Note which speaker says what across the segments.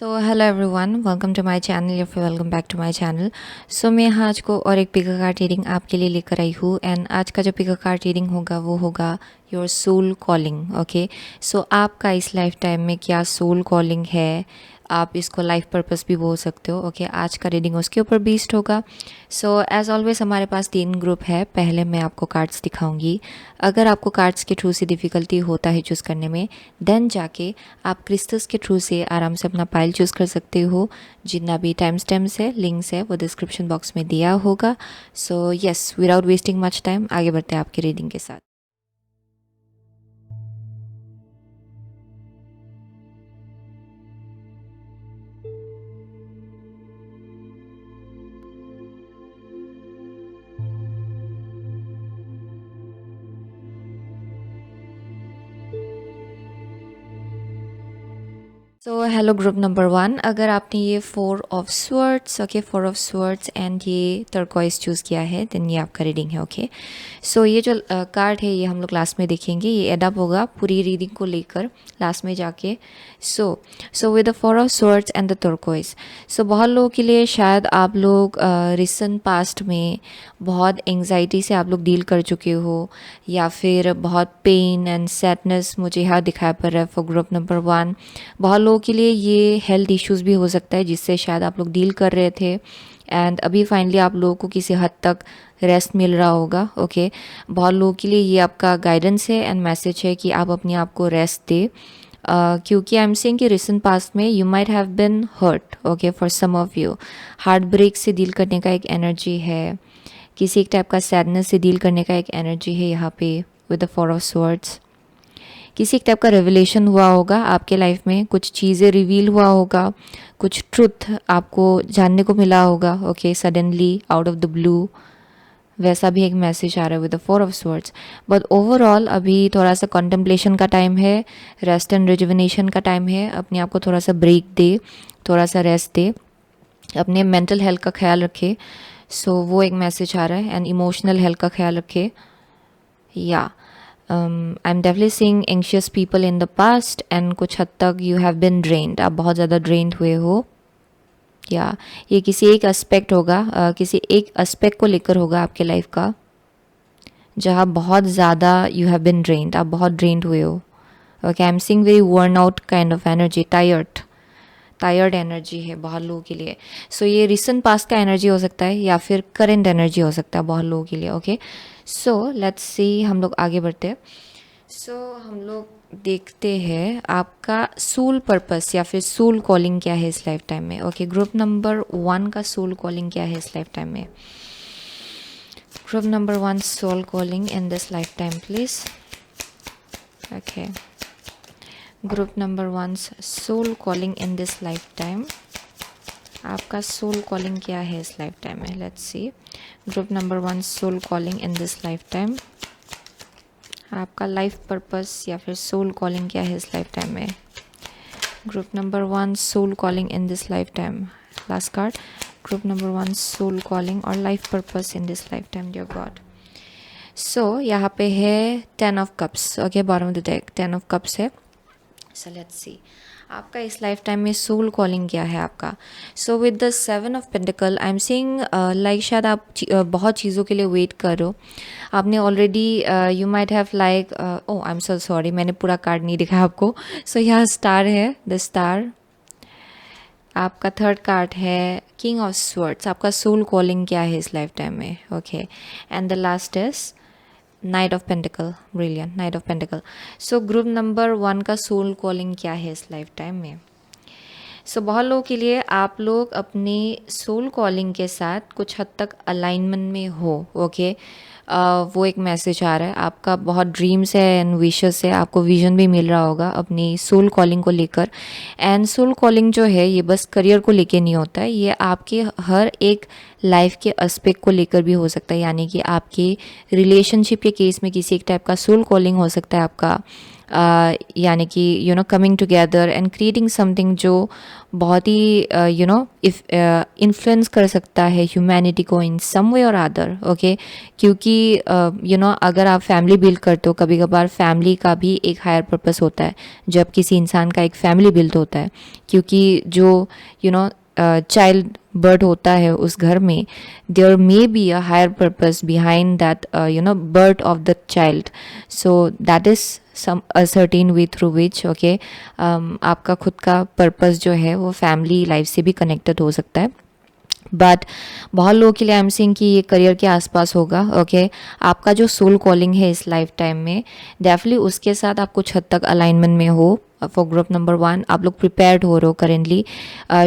Speaker 1: So hello everyone, welcome to my channel या फिर welcome back to my channel. So मैं यहाँ आज को और एक पिका कार्ड रीडिंग आपके लिए लेकर आई हूँ। एंड आज का जो पिका कार्ड रीडिंग होगा वो होगा योर सोल कॉलिंग। ओके, सो आपका इस लाइफ टाइम में क्या सोल कॉलिंग है, आप इसको लाइफ पर्पस भी बोल सकते हो। ओके, आज का रीडिंग उसके ऊपर बेस्ड होगा। सो एज ऑलवेज हमारे पास 3 ग्रुप है। पहले मैं आपको कार्ड्स दिखाऊंगी। अगर आपको कार्ड्स के थ्रू से डिफ़िकल्टी होता है चूज़ करने में, देन जाके आप क्रिस्टल्स के थ्रू से आराम से अपना पाइल चूज़ कर सकते हो। जितना भी टाइम स्टैम्प्स है, लिंक्स है, वो डिस्क्रिप्शन बॉक्स में दिया होगा। So yes, without wasting much time आगे बढ़ते हैं आपकी रीडिंग के साथ। सो हेलो ग्रुप नंबर 1, अगर आपने ये 4 of swords, okay 4 of swords and ये टर्कोइज चूज़ किया है, देन ये आपका रीडिंग है। ओके, सो ये जो कार्ड है ये हम लोग लास्ट में देखेंगे, ये एडअप होगा पूरी रीडिंग को लेकर लास्ट में जाके। So with the 4 of swords and the turquoise, so बहुत लोगों के लिए शायद आप लोग रिसेंट पास्ट में बहुत एंग्जाइटी से आप लोग डील कर चुके हो, या फिर बहुत पेन एंड सैडनेस मुझे यहाँ दिखाई पड़ रहा है फॉर ग्रुप नंबर 1। बहुत लोगों के लिए ये हेल्थ इश्यूज़ भी हो सकता है जिससे शायद आप लोग डील कर रहे थे, एंड अभी फाइनली आप लोगों को किसी हद तक रेस्ट मिल रहा होगा। ओके, बहुत लोगों के लिए ये आपका गाइडेंस है एंड मैसेज है कि आप अपने आप को रेस्ट दे। क्योंकि आई एम सेइंग कि रिसेंट पास्ट में you might have been hurt. Okay, for some of you heart break से डील करने का एक एनर्जी है, किसी एक टाइप का सैडनेस से डील करने का एक एनर्जी है यहाँ पे विद द 4 ऑफ स्वर्ड्स। किसी एक टाइप का रेवलेशन हुआ होगा आपके लाइफ में, कुछ चीज़ें रिवील हुआ होगा, कुछ ट्रुथ आपको जानने को मिला होगा। Okay, suddenly out of the blue, वैसा भी एक मैसेज आ रहा है with the 4 of swords. But overall अभी थोड़ा सा कॉन्टेम्पलेशन का टाइम है, रेस्ट एंड रिजुविनेशन का टाइम है। अपने आप को थोड़ा सा ब्रेक दे, थोड़ा सा रेस्ट दे, अपने मेंटल हेल्थ का ख्याल रखे। सो वो एक मैसेज आ रहा है, एंड इमोशनल हेल्थ का ख्याल रखे। या I am definitely seeing anxious people in the past, and कुछ हद तक यू हैव बिन ड्रेन्ड, आप बहुत ज़्यादा ड्रेन्ड हुए हो। या ये किसी एक एस्पेक्ट होगा, किसी एक एस्पेक्ट को लेकर होगा आपके लाइफ का, जहाँ बहुत ज़्यादा यू हैव बिन ड्रेन्ड, आप बहुत ड्रेन्ड हुए हो। Okay, I am seeing very worn out kind of energy, tired energy है बहुत लोगों के लिए। सो ये रिसेंट पास्ट का एनर्जी हो सकता है या फिर करेंट एनर्जी हो सकता है बहुत लोगों के लिए। ओके, सो लेट्स सी, हम लोग आगे बढ़ते हैं। सो हम लोग देखते हैं आपका सोल पर्पस या फिर सोल कॉलिंग क्या है इस लाइफ टाइम में। ओके, ग्रुप नंबर 1 का सोल कॉलिंग क्या है इस लाइफ टाइम में। Group number 1 soul calling in this life time please. Okay, group number 1 soul calling in this life time, आपका सोल कॉलिंग क्या है इस लाइफ टाइम में। Let's see, group number 1 soul calling in this life time, आपका life purpose या फिर soul calling क्या है इस लाइफ टाइम में। Group number 1 soul calling in this life time, last card, group number 1 soul calling और life purpose in this life time, dear God. So यहाँ पे है 10 of cups. Okay, bottom of the deck 10 of cups है। So let's see आपका इस life time में soul calling क्या है आपका। So with the 7 of pentacle I am seeing like शायद आप बहुत चीज़ों के लिए वेट करो। आपने already you might have like, oh I am so sorry, मैंने पूरा कार्ड नहीं दिखाया आपको। सो यहाँ स्टार है, द स्टार। आपका थर्ड कार्ड है किंग ऑफ स्वर्ड्स, आपका सोल कॉलिंग क्या है इस लाइफ टाइम में। Okay, and the last is night of pentacle, brilliant, night of pentacle. So group number 1 का सोल कॉलिंग क्या है इस लाइफ टाइम में। सो बहुत लोगों के लिए आप लोग अपने सोल कॉलिंग के साथ कुछ हद तक अलाइनमेंट में हो। ओके, वो एक मैसेज आ रहा है, आपका बहुत ड्रीम्स है एंड विशेस है, आपको विजन भी मिल रहा होगा अपनी सोल कॉलिंग को लेकर। एंड सोल कॉलिंग जो है ये बस करियर को लेकर नहीं होता है, ये आपके हर एक लाइफ के एस्पेक्ट को लेकर भी हो सकता है। यानी कि आपके रिलेशनशिप के केस में किसी एक टाइप का सोल कॉलिंग हो सकता है आपका, यानी कि coming together and creating something जो बहुत ही इफ इन्फ्लुएंस कर सकता है ह्यूमैनिटी को इन सम वे और अदर। ओके, क्योंकि अगर आप फैमिली बिल्ड करते हो, कभी कभार फैमिली का भी एक हायर पर्पस होता है जब किसी इंसान का एक फैमिली बिल्ड होता है, क्योंकि जो चाइल्ड बर्थ होता है उस घर में, there may be a higher purpose behind that birth of the child. So that is some a certain way through which आपका खुद का पर्पस जो है वो फैमिली लाइफ से भी कनेक्टेड हो सकता है। बट बहुत लोगों के लिए आई एम सेइंग कि ये करियर के आसपास होगा। ओके, आपका जो सोल कॉलिंग है इस लाइफ टाइम में, डेफिनेटली उसके साथ आप कुछ हद तक अलाइनमेंट में हो। फॉर ग्रुप नंबर 1 आप लोग प्रिपेयर्ड हो रहे हो करेंटली।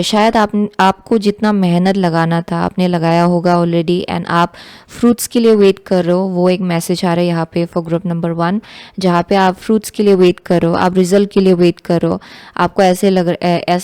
Speaker 1: शायद आपको जितना मेहनत लगाना था आपने लगाया होगा ऑलरेडी, एंड आप फ्रूट्स के लिए वेट कर रहे हो। वो एक मैसेज आ रहा है यहाँ पे फॉर ग्रुप नंबर 1, जहाँ पे आप फ्रूट्स के लिए वेट कर रहे हो, आप रिजल्ट के लिए वेट कर रहे हो। आपको ऐसा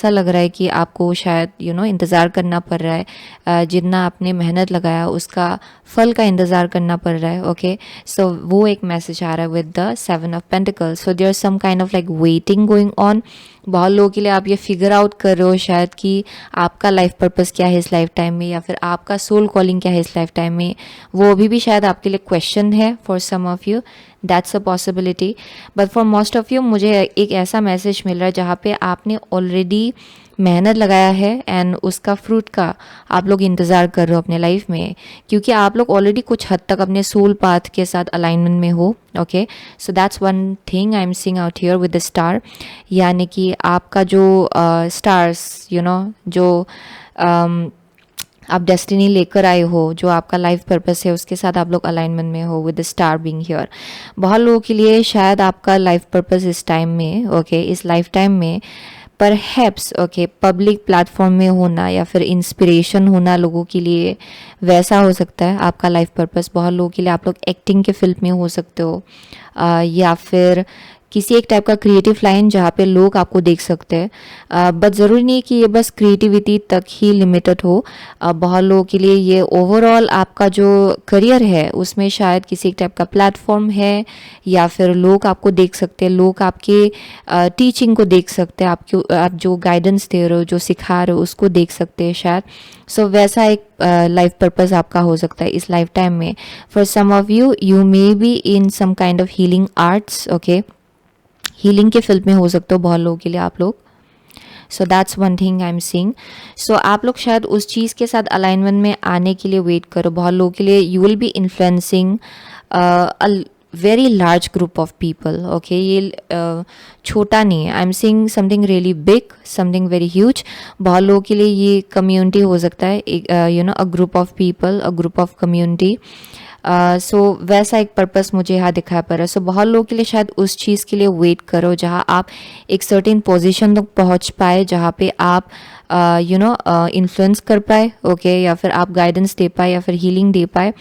Speaker 1: लग रहा है कि आपको शायद इंतज़ार करना पड़ रहा है, जितना आपने मेहनत लगाया उसका फल का इंतज़ार करना पड़ रहा है। ओके, सो वो एक मैसेज आ रहा है with the 7 of pentacles. So there some kind of like waiting going on. बहुत लोगों के लिए आप ये फिगर आउट कर रहे हो शायद कि आपका लाइफ पर्पस क्या है इस लाइफ टाइम में, या फिर आपका सोल कॉलिंग क्या है इस लाइफ टाइम में। वो अभी भी शायद आपके लिए क्वेश्चन है for some of you, that's a possibility. But for most of you मुझे एक ऐसा मैसेज मिल रहा है जहाँ पे आपने ऑलरेडी मेहनत लगाया है एंड उसका फ्रूट का आप लोग इंतज़ार कर रहे हो अपने लाइफ में, क्योंकि आप लोग ऑलरेडी कुछ हद तक अपने सोल पाथ के साथ अलाइनमेंट में हो। Okay, so that's one thing I am seeing out here with the star, यानी कि आपका जो स्टार्स जो आप डेस्टिनी लेकर आए हो, जो आपका लाइफ पर्पस है उसके साथ आप लोग अलाइनमेंट में हो with the star being here. बहुत लोगों के लिए शायद आपका लाइफ पर्पस इस टाइम में, ओके, इस लाइफ टाइम में परहैप्स पब्लिक प्लेटफॉर्म में होना या फिर इंस्पिरेशन होना लोगों के लिए, वैसा हो सकता है आपका लाइफ पर्पस। बहुत लोगों के लिए आप लोग एक्टिंग के फील्ड में हो सकते हो, या फिर किसी एक टाइप का क्रिएटिव लाइन जहाँ पे लोग आपको देख सकते हैं। बट ज़रूरी नहीं कि ये बस क्रिएटिविटी तक ही लिमिटेड हो। बहुत लोगों के लिए ये ओवरऑल आपका जो करियर है उसमें शायद किसी एक टाइप का प्लेटफॉर्म है, या फिर लोग आपको देख सकते हैं, लोग आपके टीचिंग को देख सकते हैं, आप जो गाइडेंस दे रहे हो, जो सिखा रहे हो उसको देख सकते हैं शायद। सो वैसा एक लाइफ पर्पस आपका हो सकता है इस लाइफ टाइम में। For some of you may be in some kind of healing arts. Okay, healing के फील्ड में हो सकते हो बहुत लोगों के लिए आप लोग। So that's one thing I am seeing. So आप लोग शायद उस चीज़ के साथ अलाइनमेंट में आने के लिए वेट करो। बहुत लोगों के लिए you will be influencing a very large group of people. Okay, ये छोटा नहीं है, I am seeing something really big, something very huge. बहुत लोगों के लिए ये कम्युनिटी हो सकता है, a group of people, a group of community. So वैसा एक पर्पस मुझे यहाँ दिखाई पड़ रहा है। सो बहुत लोगों के लिए शायद उस चीज़ के लिए वेट करो जहाँ आप एक सर्टेन पोजीशन तक पहुँच पाए, जहाँ पे आप इन्फ्लुएंस कर पाए, ओके, या फिर आप गाइडेंस दे पाए या फिर हीलिंग दे पाए।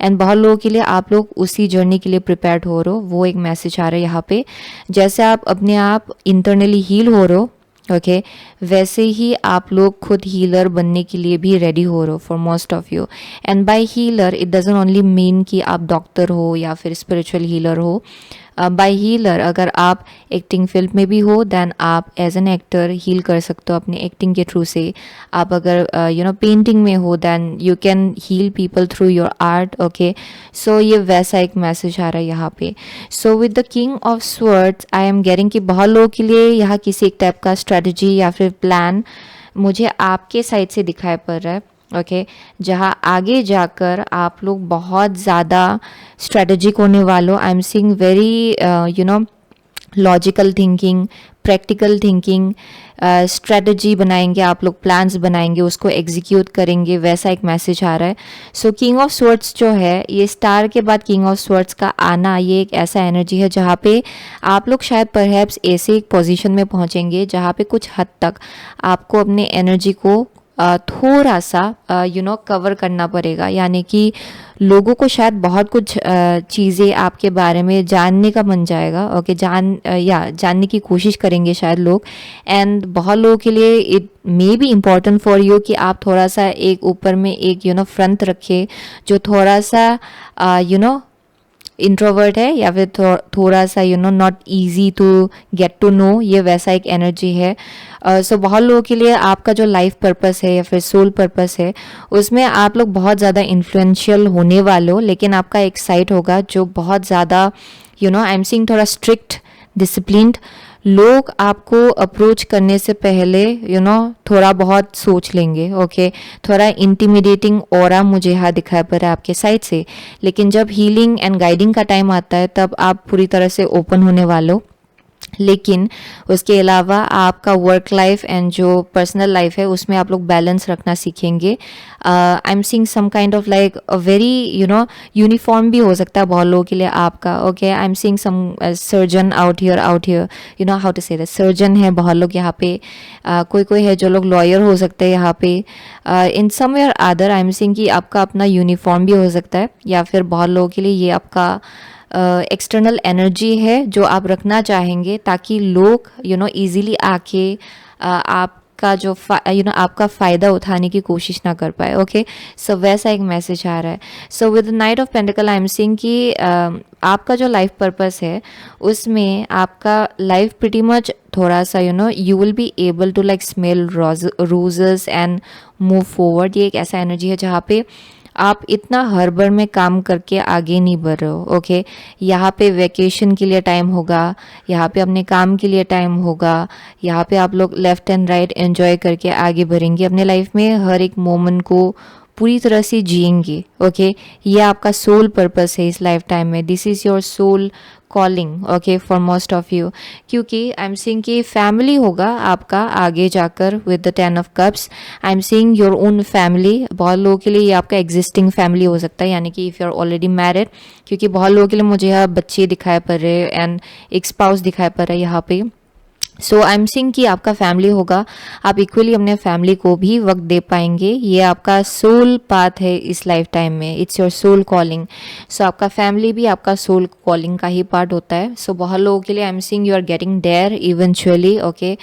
Speaker 1: एंड बहुत लोगों के लिए आप लोग उसी जर्नी के लिए प्रिपेयर्ड हो रहे हो, वो एक मैसेज आ रहा है यहाँ पे। जैसे आप अपने आप इंटरनली हील हो रहे हो, ओके, वैसे ही आप लोग खुद हीलर बनने के लिए भी रेडी हो रहे हो for most of you. And by healer it doesn't only mean कि आप डॉक्टर हो या फिर स्पिरिचुअल हीलर हो। बाय हीलर अगर आप एक्टिंग फील्ड में भी हो, देन आप एज एन एक्टर हील कर सकते हो अपने एक्टिंग के थ्रू से। आप अगर पेंटिंग में हो, then you can heal people through your art. Okay, so ये वैसा एक मैसेज आ रहा है यहाँ पे। So with the king of swords I am getting कि बहुत लोगों के लिए यहाँ किसी एक टाइप का स्ट्रेटजी या फिर प्लान मुझे आपके साइड से दिखाई पड़ रहा है। ओके, जहाँ आगे जाकर आप लोग बहुत ज़्यादा स्ट्रेटजिक होने वालों। आई am seeing very logical thinking, practical thinking, strategy बनाएंगे आप लोग, प्लान्स बनाएंगे, उसको एग्जीक्यूट करेंगे, वैसा एक मैसेज आ रहा है। सो किंग ऑफ स्वर्ड्स जो है, ये स्टार के बाद किंग ऑफ स्वर्ड्स का आना, ये एक ऐसा एनर्जी है जहाँ पे आप लोग शायद परहैप्स ऐसे एक पोजीशन में पहुँचेंगे जहाँ पे कुछ हद तक आपको अपने एनर्जी को थोड़ा सा कवर करना पड़ेगा। यानी कि लोगों को शायद बहुत कुछ चीज़ें आपके बारे में जानने का मन जाएगा। ओके, जानने की कोशिश करेंगे शायद लोग। एंड बहुत लोगों के लिए it may B important for you कि आप थोड़ा सा एक ऊपर में एक फ्रंट रखे, जो थोड़ा सा इंट्रोवर्ट है या फिर थोड़ा सा not easy to get to know, ये वैसा एक एनर्जी है। सो बहुत लोगों के लिए आपका जो लाइफ पर्पस है या फिर सोल पर्पस है, उसमें आप लोग बहुत ज़्यादा इन्फ्लुएंशियल होने वाले हो, लेकिन आपका एक साइड होगा जो बहुत ज़्यादा आई एम सीइंग थोड़ा स्ट्रिक्ट, डिसिप्लिन्ड। लोग आपको अप्रोच करने से पहले थोड़ा बहुत सोच लेंगे, ओके। थोड़ा इंटिमिडेटिंग ऑरा मुझे यहाँ दिखाई पड़ रहा है आपके साइड से, लेकिन जब हीलिंग एंड गाइडिंग का टाइम आता है तब आप पूरी तरह से ओपन होने वाले हो। लेकिन उसके अलावा आपका वर्क लाइफ एंड जो पर्सनल लाइफ है उसमें आप लोग बैलेंस रखना सीखेंगे। I am seeing some kind of like a very uniform भी हो सकता है बहुत लोगों के लिए आपका, okay. I am seeing some surgeon out here how to say that, surgeon है बहुत लोग यहाँ पे। कोई है जो लोग लॉयर हो सकते हैं यहाँ पे। In somewhere other I am seeing कि आपका अपना यूनिफॉर्म भी हो सकता है, या फिर बहुत लोगों के लिए ये आपका एक्सटर्नल एनर्जी है जो आप रखना चाहेंगे ताकि लोग इजीली आके आपका जो आपका फ़ायदा उठाने की कोशिश ना कर पाए, ओके। सो वैसा एक मैसेज आ रहा है। सो with the knight of pentacle I am seeing कि आपका जो लाइफ पर्पस है उसमें आपका लाइफ प्रिटी मच थोड़ा सा you will be able to like smell roses and move forward. ये एक ऐसा एनर्जी है जहाँ पे आप इतना हड़बड़ में काम करके आगे नहीं बढ़ रहे हो, ओके। यहाँ पे वैकेशन के लिए टाइम होगा, यहाँ पे अपने काम के लिए टाइम होगा, यहाँ पे आप लोग लेफ्ट एंड राइट एंजॉय करके आगे बढ़ेंगे अपने लाइफ में, हर एक मोमेंट को पूरी तरह से जिएंगे, ओके। ये आपका सोल पर्पस है इस लाइफ टाइम में। This is your soul calling, okay, for most of you. क्योंकि आई एम सीइंग कि फैमिली होगा आपका आगे जाकर with the 10 of cups. I am seeing your own family. बहुत लोगों के लिए ये आपका एग्जिस्टिंग फैमिली हो सकता है, यानी कि if you are already married, क्योंकि बहुत लोगों के लिए मुझे यहाँ बच्चे दिखाई पड़ रहे हैं एंड एक स्पाउस दिखाई पड़ रहा है यहाँ पे। सो आई एम सीइंग कि आपका फैमिली होगा, आप इक्वली अपने फैमिली को भी वक्त दे पाएंगे। ये आपका सोल पाथ है इस लाइफ टाइम में, इट्स योर सोल कॉलिंग। सो आपका फैमिली भी आपका सोल कॉलिंग का ही पार्ट होता है। सो बहुत लोगों के लिए I am seeing you are getting there eventually, okay.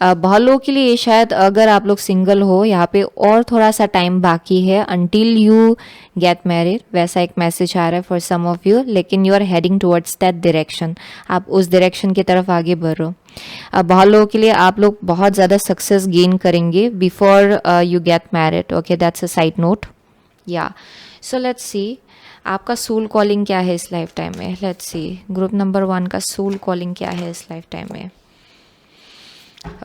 Speaker 1: बहुत लोगों के लिए शायद अगर आप लोग सिंगल हो यहाँ पे और थोड़ा सा टाइम बाकी है अंटिल यू गेट मैरिड, वैसा एक मैसेज आ रहा है फॉर सम ऑफ यू। लेकिन you are heading towards that direction, आप उस डायरेक्शन की तरफ आगे बढ़ रहे हो। बहुत लोगों के लिए आप लोग बहुत ज़्यादा सक्सेस गेन करेंगे before you get married, okay. That's a side note, yeah. So let's see आपका सोल कॉलिंग क्या है इस लाइफ टाइम में। लेट्स सी ग्रुप नंबर 1 का सोल कॉलिंग क्या है इस लाइफ टाइम में,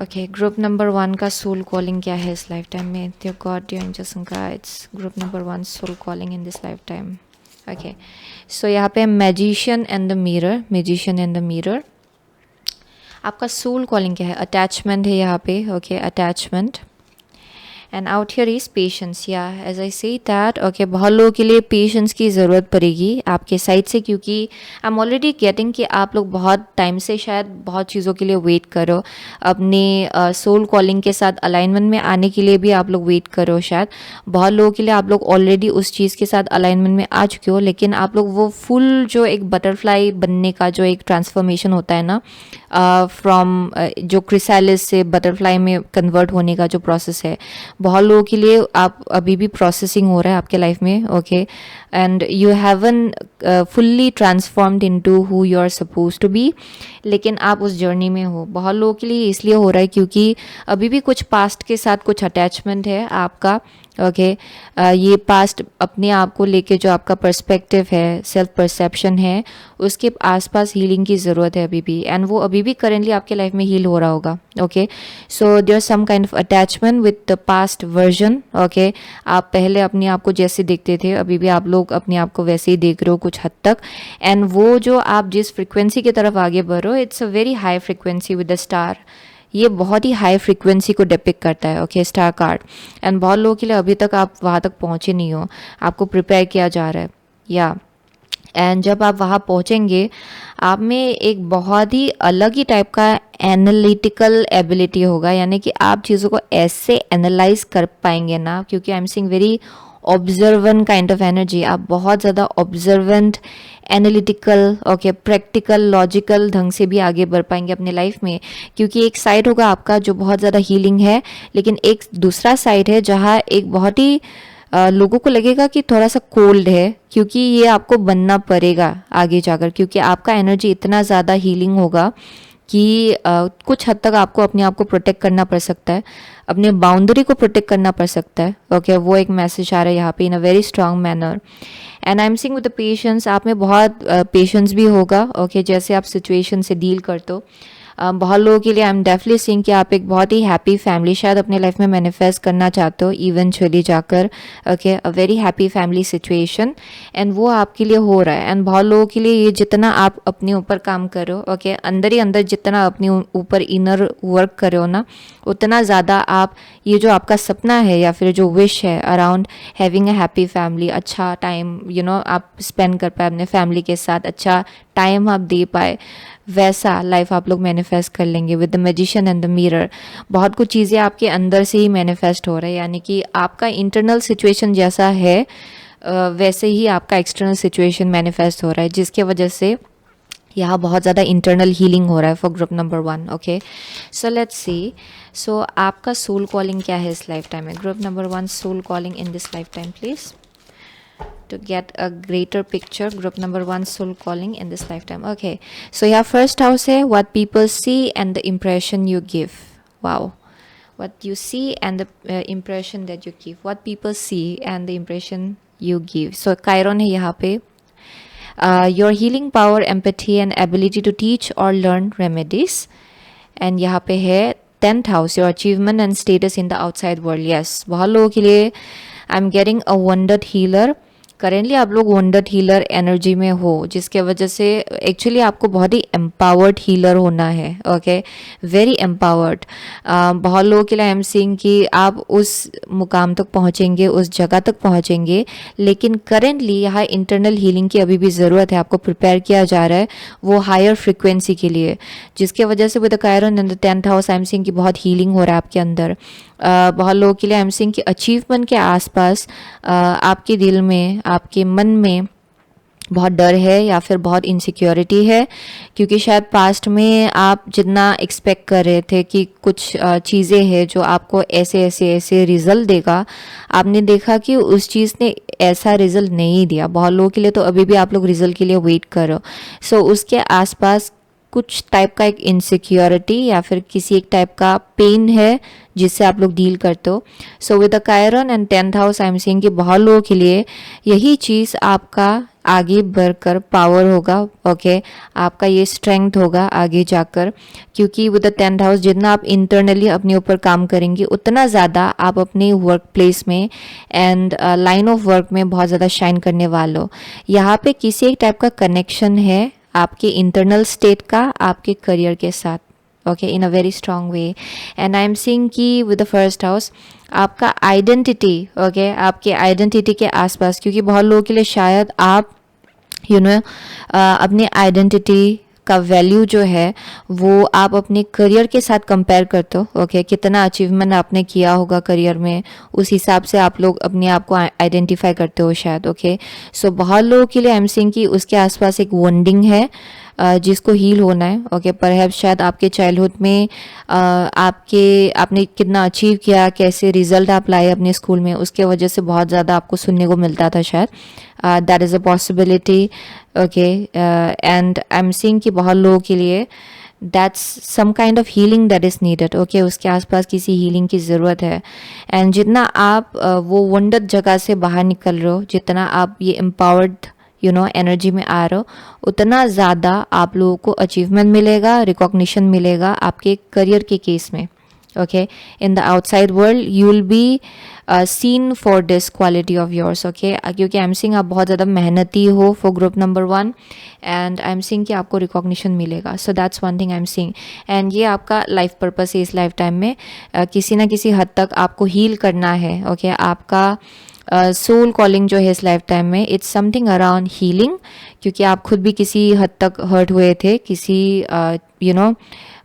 Speaker 1: ओके। ग्रुप नंबर 1 का सोल कॉलिंग क्या है इस लाइफ टाइम में। Dear God, dear angels and guides, group number 1 soul calling in this life time, okay. So यहाँ पे magician and the mirror, magician and the mirror. आपका soul calling क्या है, अटैचमेंट है यहाँ पे, okay, attachment. And out here is patience, yeah as I say that, okay. बहुत लोगों के लिए पेशेंस की ज़रूरत पड़ेगी आपके साइड से, क्योंकि आई एम ऑलरेडी गेटिंग कि आप लोग बहुत टाइम से शायद बहुत चीज़ों के लिए वेट करो, अपने सोल कॉलिंग के साथ अलाइनमेंट में आने के लिए भी आप लोग वेट करो। शायद बहुत लोगों के लिए आप लोग ऑलरेडी उस चीज़ के साथ अलाइनमेंट में आ चुके हो, लेकिन आप लोग वो फुल जो एक बटरफ्लाई बनने का जो एक ट्रांसफॉर्मेशन होता है ना, फ्रॉम जो क्रिसालिस से बटरफ्लाई में कन्वर्ट होने का जो प्रोसेस है, बहुत लोगों के लिए आप अभी भी प्रोसेसिंग हो रहा है आपके लाइफ में, okay. And you haven't fully transformed into who you are suppose to be, लेकिन आप उस जर्नी में हो। बहुत लोगों के लिए इसलिए हो रहा है क्योंकि अभी भी कुछ पास्ट के साथ कुछ अटैचमेंट है आपका, ओके। ये पास्ट अपने आप को लेके जो आपका पर्सपेक्टिव है, सेल्फ परसेप्शन है, उसके आसपास हीलिंग की ज़रूरत है अभी भी, एंड वो अभी भी करेंटली आपके लाइफ में हील हो रहा होगा, okay. So there some kind of attachment with the past version, okay. आप पहले अपने आप को जैसे देखते थे अभी भी आप लोग अपने आप को वैसे ही देख रहे हो कुछ हद तक, एंड वो जो आप जिस फ्रिक्वेंसी की तरफ आगे बढ़ रहे हो, it's a very high frequency with the star. ये बहुत ही हाई फ्रिक्वेंसी को डिपिक्ट करता है, ओके, स्टार कार्ड। एंड बहुत लोगों के लिए अभी तक आप वहाँ तक पहुँचे नहीं हो, आपको प्रिपेयर किया जा रहा है, या। एंड जब आप वहाँ पहुँचेंगे आप में एक बहुत ही अलग ही टाइप का एनालिटिकल एबिलिटी होगा, यानी कि आप चीज़ों को ऐसे एनालाइज कर पाएंगे ना, क्योंकि I am seeing very observant kind of energy. आप बहुत ज़्यादा observant, analytical, okay, practical, logical ढंग से भी आगे बढ़ पाएंगे अपने लाइफ में, क्योंकि एक साइड होगा आपका जो बहुत ज़्यादा हीलिंग है, लेकिन एक दूसरा साइड है जहाँ एक बहुत ही लोगों को लगेगा कि थोड़ा सा कोल्ड है, क्योंकि ये आपको बनना पड़ेगा आगे जाकर, क्योंकि आपका एनर्जी इतना ज़्यादा हीलिंग होगा कि कुछ हद तक आपको अपने आप को प्रोटेक्ट करना पड़ सकता है, अपने बाउंड्री को प्रोटेक्ट करना पड़ सकता है। ओके, वो एक मैसेज आ रहा है यहाँ पे in a very strong manner. And I am seeing with the patience, आप में बहुत पेशेंस भी होगा। ओके, जैसे आप सिचुएशन से डील करते हो। बहुत लोगों के लिए आई एम डेफिनेटली सीइंग कि आप एक बहुत ही हैप्पी फैमिली शायद अपने लाइफ में मैनिफेस्ट करना चाहते हो इवेंचुअली जाकर। Okay, a very happy family situation, and वो आपके लिए हो रहा है। एंड बहुत लोगों के लिए ये जितना आप अपने ऊपर काम कर रहे हो, ओके, अंदर ही अंदर जितना अपने ऊपर इनर वर्क कर रहे हो ना, उतना ज़्यादा आप ये जो आपका सपना है या फिर जो विश है around having a happy family, अच्छा टाइम आप स्पेंड कर पाए अपने फैमिली के साथ, अच्छा टाइम आप दे पाए, वैसा लाइफ आप लोग मैनिफेस्ट कर लेंगे with the magician and the mirror. बहुत कुछ चीज़ें आपके अंदर से ही मैनिफेस्ट हो रहा है, यानी कि आपका इंटरनल सिचुएशन जैसा है वैसे ही आपका एक्सटर्नल सिचुएशन मैनिफेस्ट हो रहा है, जिसके वजह से यहाँ बहुत ज़्यादा इंटरनल हीलिंग हो रहा है for group number 1। Okay, so let's see, so आपका सोल कॉलिंग क्या है इस लाइफ टाइम में? Group number 1 soul calling in this life time please, to get a greater picture. Group number 1 soul calling in this lifetime. Okay, so yeah, first house है what people see and the impression you give. Wow, what you see and the impression that you give, what people see and the impression you give. So Chiron है यहाँ पे your healing power, empathy and ability to teach or learn remedies. And यहाँ पे है 10th house your achievement and status in the outside world. Yes, बहुत लोगों के लिए I'm getting a wondered healer. Currently आप लोग वंडर हीलर एनर्जी में हो, जिसके वजह से एक्चुअली आपको बहुत ही एम्पावर्ड हीलर होना है। Okay, very empowered. बहुत लोगों के लिए आई एम सीइंग कि आप उस मुकाम तक पहुंचेंगे, उस जगह तक पहुंचेंगे, लेकिन करेंटली यहाँ इंटरनल हीलिंग की अभी भी ज़रूरत है, आपको प्रिपेयर किया जा रहा है वो हायर फ्रिक्वेंसी के लिए, जिसके वजह से with the Chiron in the 10th house I am seeing कि बहुत हीलिंग हो रहा है आपके अंदर। बहुत लोगों के लिए आई एम सीइंग कि अचीवमेंट के आसपास आपके दिल में, आपके मन में बहुत डर है या फिर बहुत इनसिक्योरिटी है, क्योंकि शायद पास्ट में आप जितना एक्सपेक्ट कर रहे थे कि कुछ चीज़ें हैं जो आपको ऐसे ऐसे ऐसे रिजल्ट देगा, आपने देखा कि उस चीज़ ने ऐसा रिजल्ट नहीं दिया। बहुत लोगों के लिए तो अभी भी आप लोग रिजल्ट के लिए वेट करो। सो उसके आसपास कुछ टाइप का एक इनसिक्योरिटी या फिर किसी एक टाइप का पेन है जिससे आप लोग डील करते हो। So with the Chiron and 10th house I am seeing कि बहुत लोगों के लिए यही चीज़ आपका आगे बढ़कर पावर होगा। ओके, आपका ये स्ट्रेंथ होगा आगे जाकर, क्योंकि विद द 10th हाउस जितना आप इंटरनली अपने ऊपर काम करेंगे उतना ज़्यादा आप अपने वर्क प्लेस में एंड लाइन ऑफ वर्क में बहुत ज़्यादा शाइन करने वाले हो। यहाँ पे किसी एक टाइप का कनेक्शन है आपके इंटरनल स्टेट का आपके करियर के साथ। Okay, in a very strong way. And I am seeing कि विद द फर्स्ट हाउस आपका आइडेंटिटी, ओके, आपके आइडेंटिटी के आसपास, क्योंकि बहुत लोगों के लिए शायद आप अपने आइडेंटिटी का वैल्यू जो है वो आप अपने करियर के साथ कंपेयर करते हो। ओके, कितना अचीवमेंट आपने किया होगा करियर में, उस हिसाब से आप लोग अपने आप को आइडेंटिफाई करते हो शायद। ओके, सो बहुत लोगों के लिए आई एम सीइंग कि उसके आसपास एक वंडिंग है जिसको हील होना है। ओके, परहैप्स शायद आपके चाइल्डहुड में आपने कितना अचीव किया, कैसे रिजल्ट आप लाए अपने स्कूल में, उसके वजह से बहुत ज़्यादा आपको सुनने को मिलता था शायद। That is a possibility. Okay, and I am seeing कि बहुत लोगों के लिए that's some kind of healing that is needed. Okay, उसके आसपास किसी हीलिंग की ज़रूरत है। एंड जितना आप वो वंडर जगह से बाहर निकल रहे हो, जितना आप ये एम्पावर्ड एनर्जी में आ रहे हो, उतना ज़्यादा आप लोगों को अचीवमेंट मिलेगा, रिकॉग्निशन मिलेगा आपके करियर के केस में। Okay, in the outside world you will be seen for this quality of yours. Okay, क्योंकि आई एम सीइंग आप बहुत ज़्यादा मेहनती हो for group number 1 and I am seeing कि आपको रिकॉग्निशन मिलेगा। सो that's one thing I am seeing. And ये आपका लाइफ पर्पस है इस लाइफ टाइम में, किसी ना किसी हद तक आपको हील करना है। ओके, आपका सोल कॉलिंग जो है इस लाइफ टाइम में इट्स समथिंग अराउंड हीलिंग, क्योंकि आप खुद भी किसी हद तक हर्ट हुए थे किसी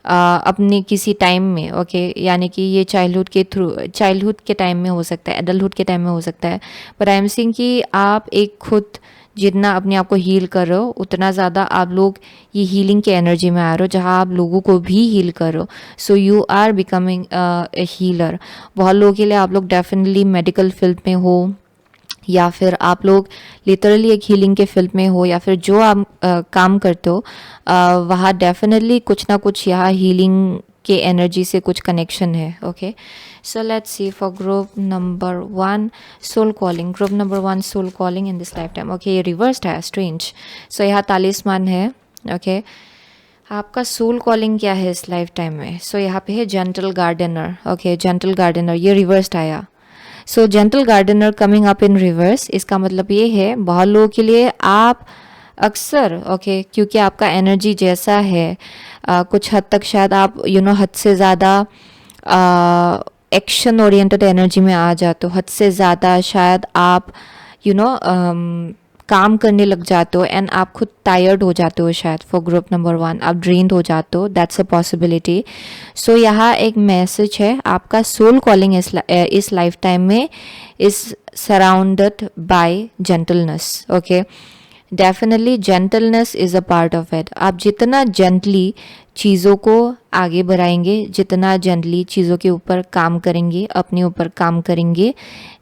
Speaker 1: अपने किसी टाइम में। ओके, यानी कि ये चाइल्डहुड के टाइम में हो सकता है, एडल्टहुड के टाइम में हो सकता है, पर आई एम सीइंग कि आप एक खुद जितना अपने आप को हील कर रहे हो उतना ज़्यादा आप लोग ये हीलिंग के एनर्जी में आ रहे हो, जहाँ आप लोगों को भी हील कर रहे हो। So you are becoming a healer. बहुत लोगों के लिए आप लोग डेफिनेटली मेडिकल फील्ड में हो, या फिर आप लोग लिटरली एक हीलिंग के फील्ड में हो, या फिर जो आप काम करते हो वहाँ डेफिनेटली कुछ ना कुछ यहाँ हीलिंग के एनर्जी से कुछ कनेक्शन है. Okay, so let's see for group number 1 soul calling. Group number 1 soul calling in this life time. Okay, ये रिवर्स्ड है, स्ट्रेंज. सो यहाँ तालिस्मान है. ओके, आपका सोल कॉलिंग क्या है इस लाइफ टाइम में? सो यहाँ पे है gentle gardener. Okay, gentle gardener, ये रिवर्स्ड आया. So gentle gardener coming up in reverse, इसका मतलब ये है बहुत लोगों के लिए आप अक्सर ओके क्योंकि आपका एनर्जी जैसा है कुछ हद तक शायद आप हद से ज़्यादा एक्शन ओरिएंटेड एनर्जी में आ जाते हो. हद से ज़्यादा शायद आप काम करने लग जाते हो एंड आप खुद टायर्ड हो जाते हो. शायद फॉर ग्रुप नंबर 1 आप ड्रेन्ड हो जाते हो. That's a possibility. सो यहाँ एक मैसेज है, आपका सोल कॉलिंग इस लाइफ टाइम में is surrounded by gentleness. Okay, definitely gentleness is a part of it. आप जितना जेंटली चीज़ों को आगे बढ़ाएंगे, जितना जेंटली चीज़ों के ऊपर काम करेंगे, अपने ऊपर काम करेंगे.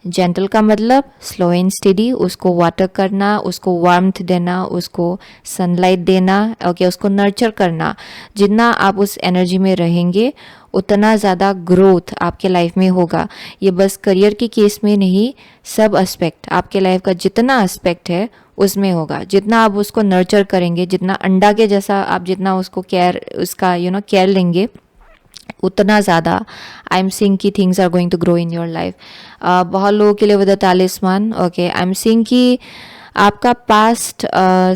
Speaker 1: जेंटल का मतलब स्लो एंड स्टेडी, उसको वाटर करना, उसको वार्मथ देना, उसको सनलाइट देना. ओके, उसको नर्चर करना. जितना आप उस एनर्जी में रहेंगे उतना ज़्यादा ग्रोथ आपके लाइफ में होगा. ये बस करियर के केस में नहीं, सब एस्पेक्ट आपके लाइफ का जितना एस्पेक्ट है उसमें होगा. जितना आप उसको नर्चर करेंगे, जितना अंडा के जैसा आप जितना उसको केयर उसका केयर लेंगे, उतना ज़्यादा आई एम सीइंग कि things are going to grow in your life. बहुत लोगों के लिए with the talisman. Okay, I am seeing कि आपका पास्ट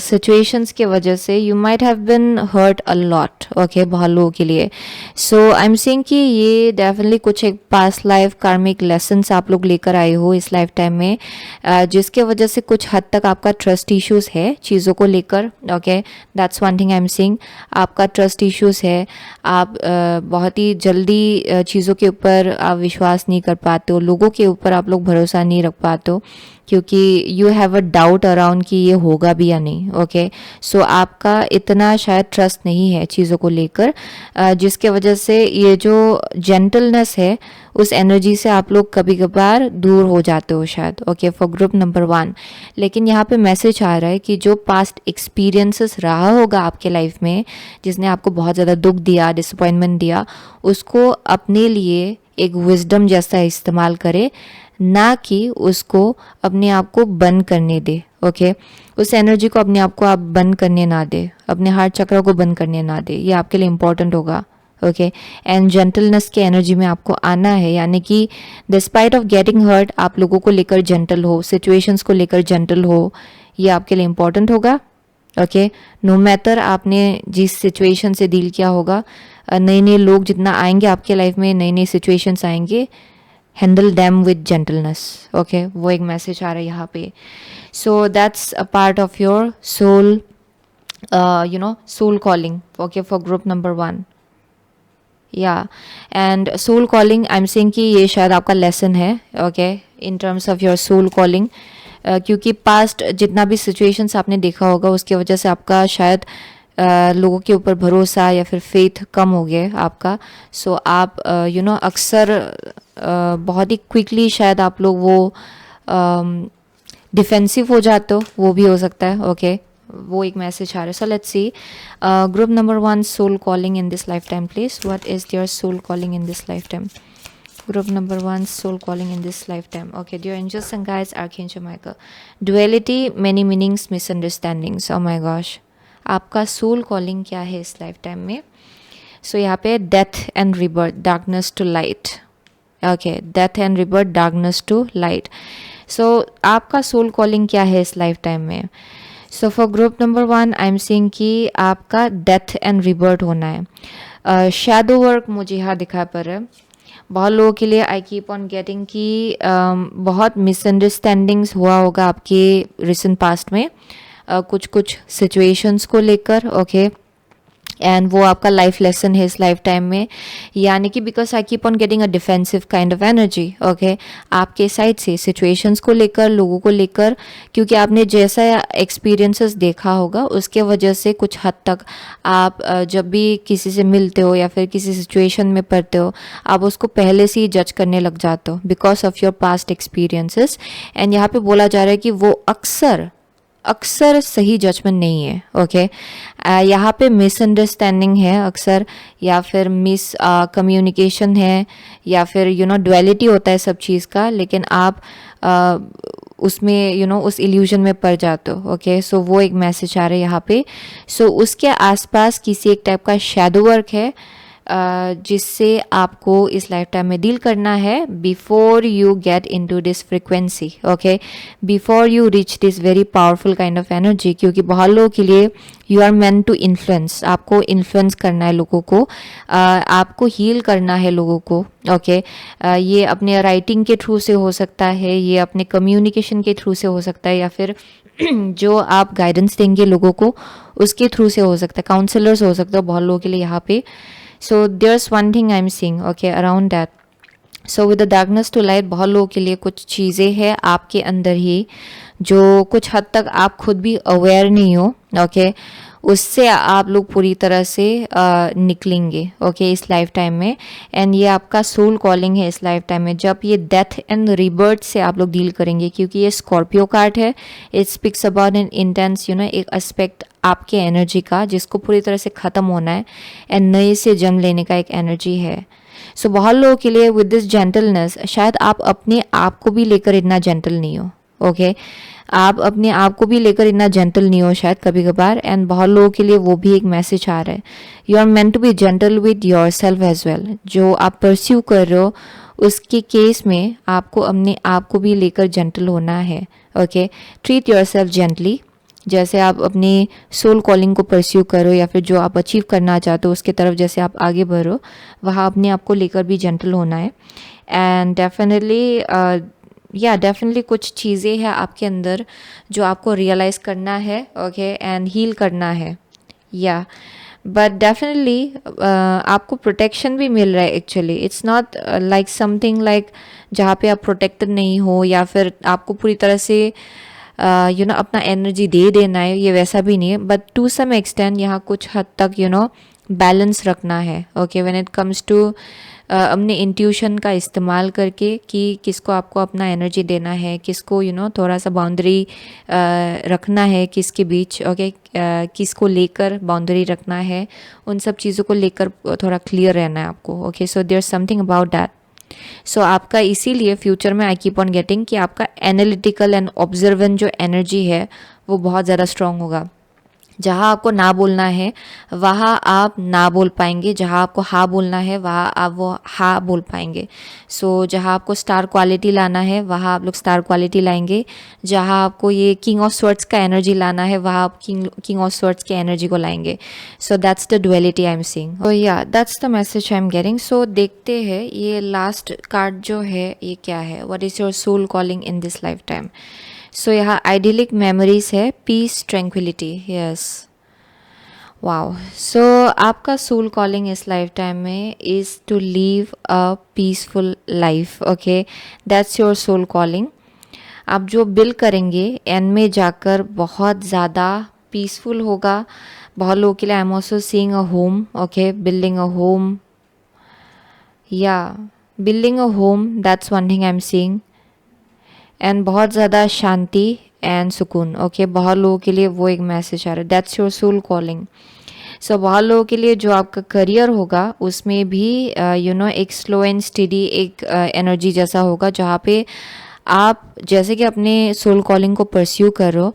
Speaker 1: सिचुएशंस के वजह से you might have been hurt a lot. Okay, बहुत लोगों के लिए. सो आई एम सीइंग कि ये डेफिनेटली कुछ एक पास्ट लाइफ कार्मिक लेसन्स आप लोग लेकर आए हो इस लाइफ टाइम में, जिसके वजह से कुछ हद तक आपका ट्रस्ट इश्यूज है चीज़ों को लेकर. Okay, that's one thing I am seeing. आपका ट्रस्ट इश्यूज है. आप बहुत ही जल्दी चीज़ों के ऊपर आप विश्वास नहीं कर पाते हो. लोगों के ऊपर आप लोग भरोसा नहीं रख पाते हो क्योंकि you have a doubt around कि ये होगा भी या नहीं. ओके, सो आपका इतना शायद ट्रस्ट नहीं है चीज़ों को लेकर, जिसके वजह से ये जो जेंटलनेस है उस एनर्जी से आप लोग कभी कभार दूर हो जाते हो शायद. Okay, for group number 1. लेकिन यहाँ पे मैसेज आ रहा है कि जो पास्ट एक्सपीरियंसेस रहा होगा आपके लाइफ में, जिसने आपको बहुत ज़्यादा दुख दिया, डिसअपॉइंटमेंट दिया, उसको अपने लिए एक विजडम जैसा इस्तेमाल करे, ना कि उसको अपने आप को बंद करने दे. ओके, उस एनर्जी को अपने आप को आप बंद करने ना दे, अपने हार्ट चक्र को बंद करने ना दे. ये आपके लिए इंपॉर्टेंट होगा. ओके, एंड जेंटलनेस के एनर्जी में आपको आना है, यानी कि डिस्पाइट ऑफ गेटिंग हर्ट आप लोगों को लेकर जेंटल हो, सिचुएशंस को लेकर जेंटल हो. ये आपके लिए इंपॉर्टेंट होगा. ओके, नो मैटर आपने जिस सिचुएशन से डील किया होगा, नए नए लोग जितना आएंगे आपके लाइफ में, नई नई सिचुएशंस आएंगे, handle them with gentleness. Okay, वो एक मैसेज आ रहा है यहाँ पे. So that's a part of your soul soul calling. Okay, for group number 1. या and soul calling I am saying कि ये शायद आपका लेसन है. Okay, in terms of your soul calling, क्योंकि पास्ट जितना भी सिचुएशंस आपने देखा होगा उसकी वजह से आपका शायद लोगों के ऊपर भरोसा या फिर फेथ कम हो गया आपका. सो आप अक्सर बहुत ही क्विकली शायद आप लोग वो डिफेंसिव हो जाते हो, वो भी हो सकता है. ओके, वो एक मैसेज आ रहा है. So let's see group number 1 soul calling in this life time please. What is your soul calling in this life time? Group number 1 soul calling in this lifetime. Okay, dear angels and guides, Archangel Michael. Duality, many meanings, misunderstandings. Oh my gosh. आपका soul calling क्या है इस life time में? So यहाँ पे death and rebirth, darkness to light. Okay, death and rebirth, darkness to light. So आपका soul calling क्या है इस लाइफ टाइम में? So for group number 1 I am seeing कि आपका डेथ एंड रिबर्थ होना है. शैडो वर्क मुझे यहाँ दिखा पड़ रहा है बहुत लोगों के लिए. आई कीप ऑन गेटिंग कि बहुत मिसअंडरस्टैंडिंग्स हुआ होगा आपके रिसेंट पास्ट में कुछ कुछ सिचुएशंस को लेकर. ओके, एंड वो आपका लाइफ लेसन है इस लाइफ टाइम में, यानी कि because I keep on getting a defensive kind of energy, okay, आपके साइड से सिचुएशंस को लेकर, लोगों को लेकर, क्योंकि आपने जैसा एक्सपीरियंसेस देखा होगा उसके वजह से कुछ हद तक आप जब भी किसी से मिलते हो या फिर किसी सिचुएशन में पड़ते हो, आप उसको पहले से ही जज करने लग जाते हो because of your past experiences. And यहाँ पे बोला जा रहा है कि वो अक्सर अक्सर सही जजमेंट नहीं है, ओके। यहाँ पे मिसअंडरस्टैंडिंग है अक्सर, या फिर मिस कम्युनिकेशन है, या फिर डुअलिटी होता है सब चीज़ का, लेकिन आप उसमें उस इल्यूजन में पड़ जाते हो, ओके। सो वो एक मैसेज आ रहा है यहाँ पे। सो उसके आसपास किसी एक टाइप का शैडो वर्क है जिससे आपको इस लाइफ टाइम में डील करना है before you get into this frequency, okay, before you reach this very powerful kind of energy. क्योंकि बहुत लोगों के लिए you are meant to influence, आपको इन्फ्लुएंस करना है लोगों को, आपको हील करना है लोगों को, ओके। ये अपने राइटिंग के थ्रू से हो सकता है, ये अपने कम्युनिकेशन के थ्रू से हो सकता है, या फिर जो आप गाइडेंस देंगे लोगों को उसके थ्रू से हो सकता है, काउंसलर्स हो सकता है बहुत लोगों के लिए यहाँ पे। So there's one thing I'm seeing, okay, around that. So with the darkness to light, बहुत लोगों के लिए कुछ चीज़ें हैं आपके अंदर ही जो कुछ हद तक आप खुद भी अवेयर नहीं हो, ओके, उससे आप लोग पूरी तरह से निकलेंगे, ओके, इस लाइफ टाइम में। एंड ये आपका सोल कॉलिंग है इस लाइफ टाइम में, जब ये डेथ एंड रिबर्थ से आप लोग डील करेंगे, क्योंकि ये स्कॉर्पियो कार्ड है। It speaks about an intense एक एस्पेक्ट आपके एनर्जी का जिसको पूरी तरह से ख़त्म होना है एंड नए से जन्म लेने का एक एनर्जी है। सो बहुत लोगों के लिए विद दिस जेंटलनेस, शायद आप अपने आप को भी लेकर इतना जेंटल नहीं हो, ओके, आप अपने आप को भी लेकर इतना जेंटल नहीं हो शायद कभी कभार। एंड बहुत लोगों के लिए वो भी एक मैसेज आ रहा है, you are meant to be gentle with your self as well. जो आप परस्यू कर रहे हो उसके केस में आपको अपने आप को भी लेकर जेंटल होना है, okay. Treat your self gently, जैसे आप अपनी सोल कॉलिंग को परस्यू करो या फिर जो आप अचीव करना चाहते हो उसके तरफ जैसे आप आगे बढ़ो, वहाँ अपने आप को लेकर भी जेंटल होना है। एंड डेफिनेटली डेफिनेटली कुछ चीज़ें हैं आपके अंदर जो आपको रियलाइज़ करना है, ओके, एंड हील करना है, या बट डेफिनेटली आपको प्रोटेक्शन भी मिल रहा है actually. It's not like something like जहाँ पे आप प्रोटेक्टेड नहीं हो या फिर आपको पूरी तरह से अपना एनर्जी दे देना है, ये वैसा भी नहीं है। बट टू सम एक्सटेंट यहाँ कुछ हद तक बैलेंस रखना है, okay, when it comes to अपने इंट्यूशन का इस्तेमाल करके कि किसको आपको अपना एनर्जी देना है, किसको थोड़ा सा बाउंड्री रखना है किसके बीच, ओके, किसको लेकर बाउंड्री रखना है, उन सब चीज़ों को लेकर थोड़ा क्लियर रहना है आपको, okay. So there something about that. So आपका इसीलिए फ्यूचर में आई कीप ऑन गेटिंग कि आपका एनालिटिकल एंड ऑब्जर्वेंट जो एनर्जी है वो बहुत ज़्यादा स्ट्रॉन्ग होगा। जहाँ आपको ना बोलना है वहाँ आप ना बोल पाएंगे, जहाँ आपको हाँ बोलना है वहाँ आप वो हाँ बोल पाएंगे। सो जहाँ आपको स्टार क्वालिटी लाना है वहाँ आप लोग स्टार क्वालिटी लाएंगे, जहाँ आपको ये किंग ऑफ स्वॉर्ड्स का एनर्जी लाना है वहाँ आप किंग ऑफ स्वॉर्ड्स की एनर्जी को लाएंगे। So that's the duality I am seeing. So yeah that's the message I am getting. So देखते हैं ये लास्ट कार्ड जो है ये क्या है, what is your soul calling in this life time. So यहाँ आइडियलिक मेमोरीज है, peace, tranquillity, yes, wow. So आपका सोल कॉलिंग इस लाइफ टाइम में is to live a peaceful life, okay, that's your soul calling. आप जो build करेंगे and में जाकर बहुत ज़्यादा पीसफुल होगा। बहुत लोगों के लिए I am also seeing a home, okay, building a home, yeah building a home, that's one thing I am seeing. And बहुत ज़्यादा शांति एंड सुकून, ओके, बहुत लोगों के लिए वो एक मैसेज आ रहा है, दैट्स योर सोल कॉलिंग। सो बहुत लोगों के लिए जो आपका करियर होगा उसमें भी एक स्लो एंड स्टेडी एक एनर्जी जैसा होगा, जहाँ पे आप जैसे कि अपने सोल कॉलिंग को परस्यू करो,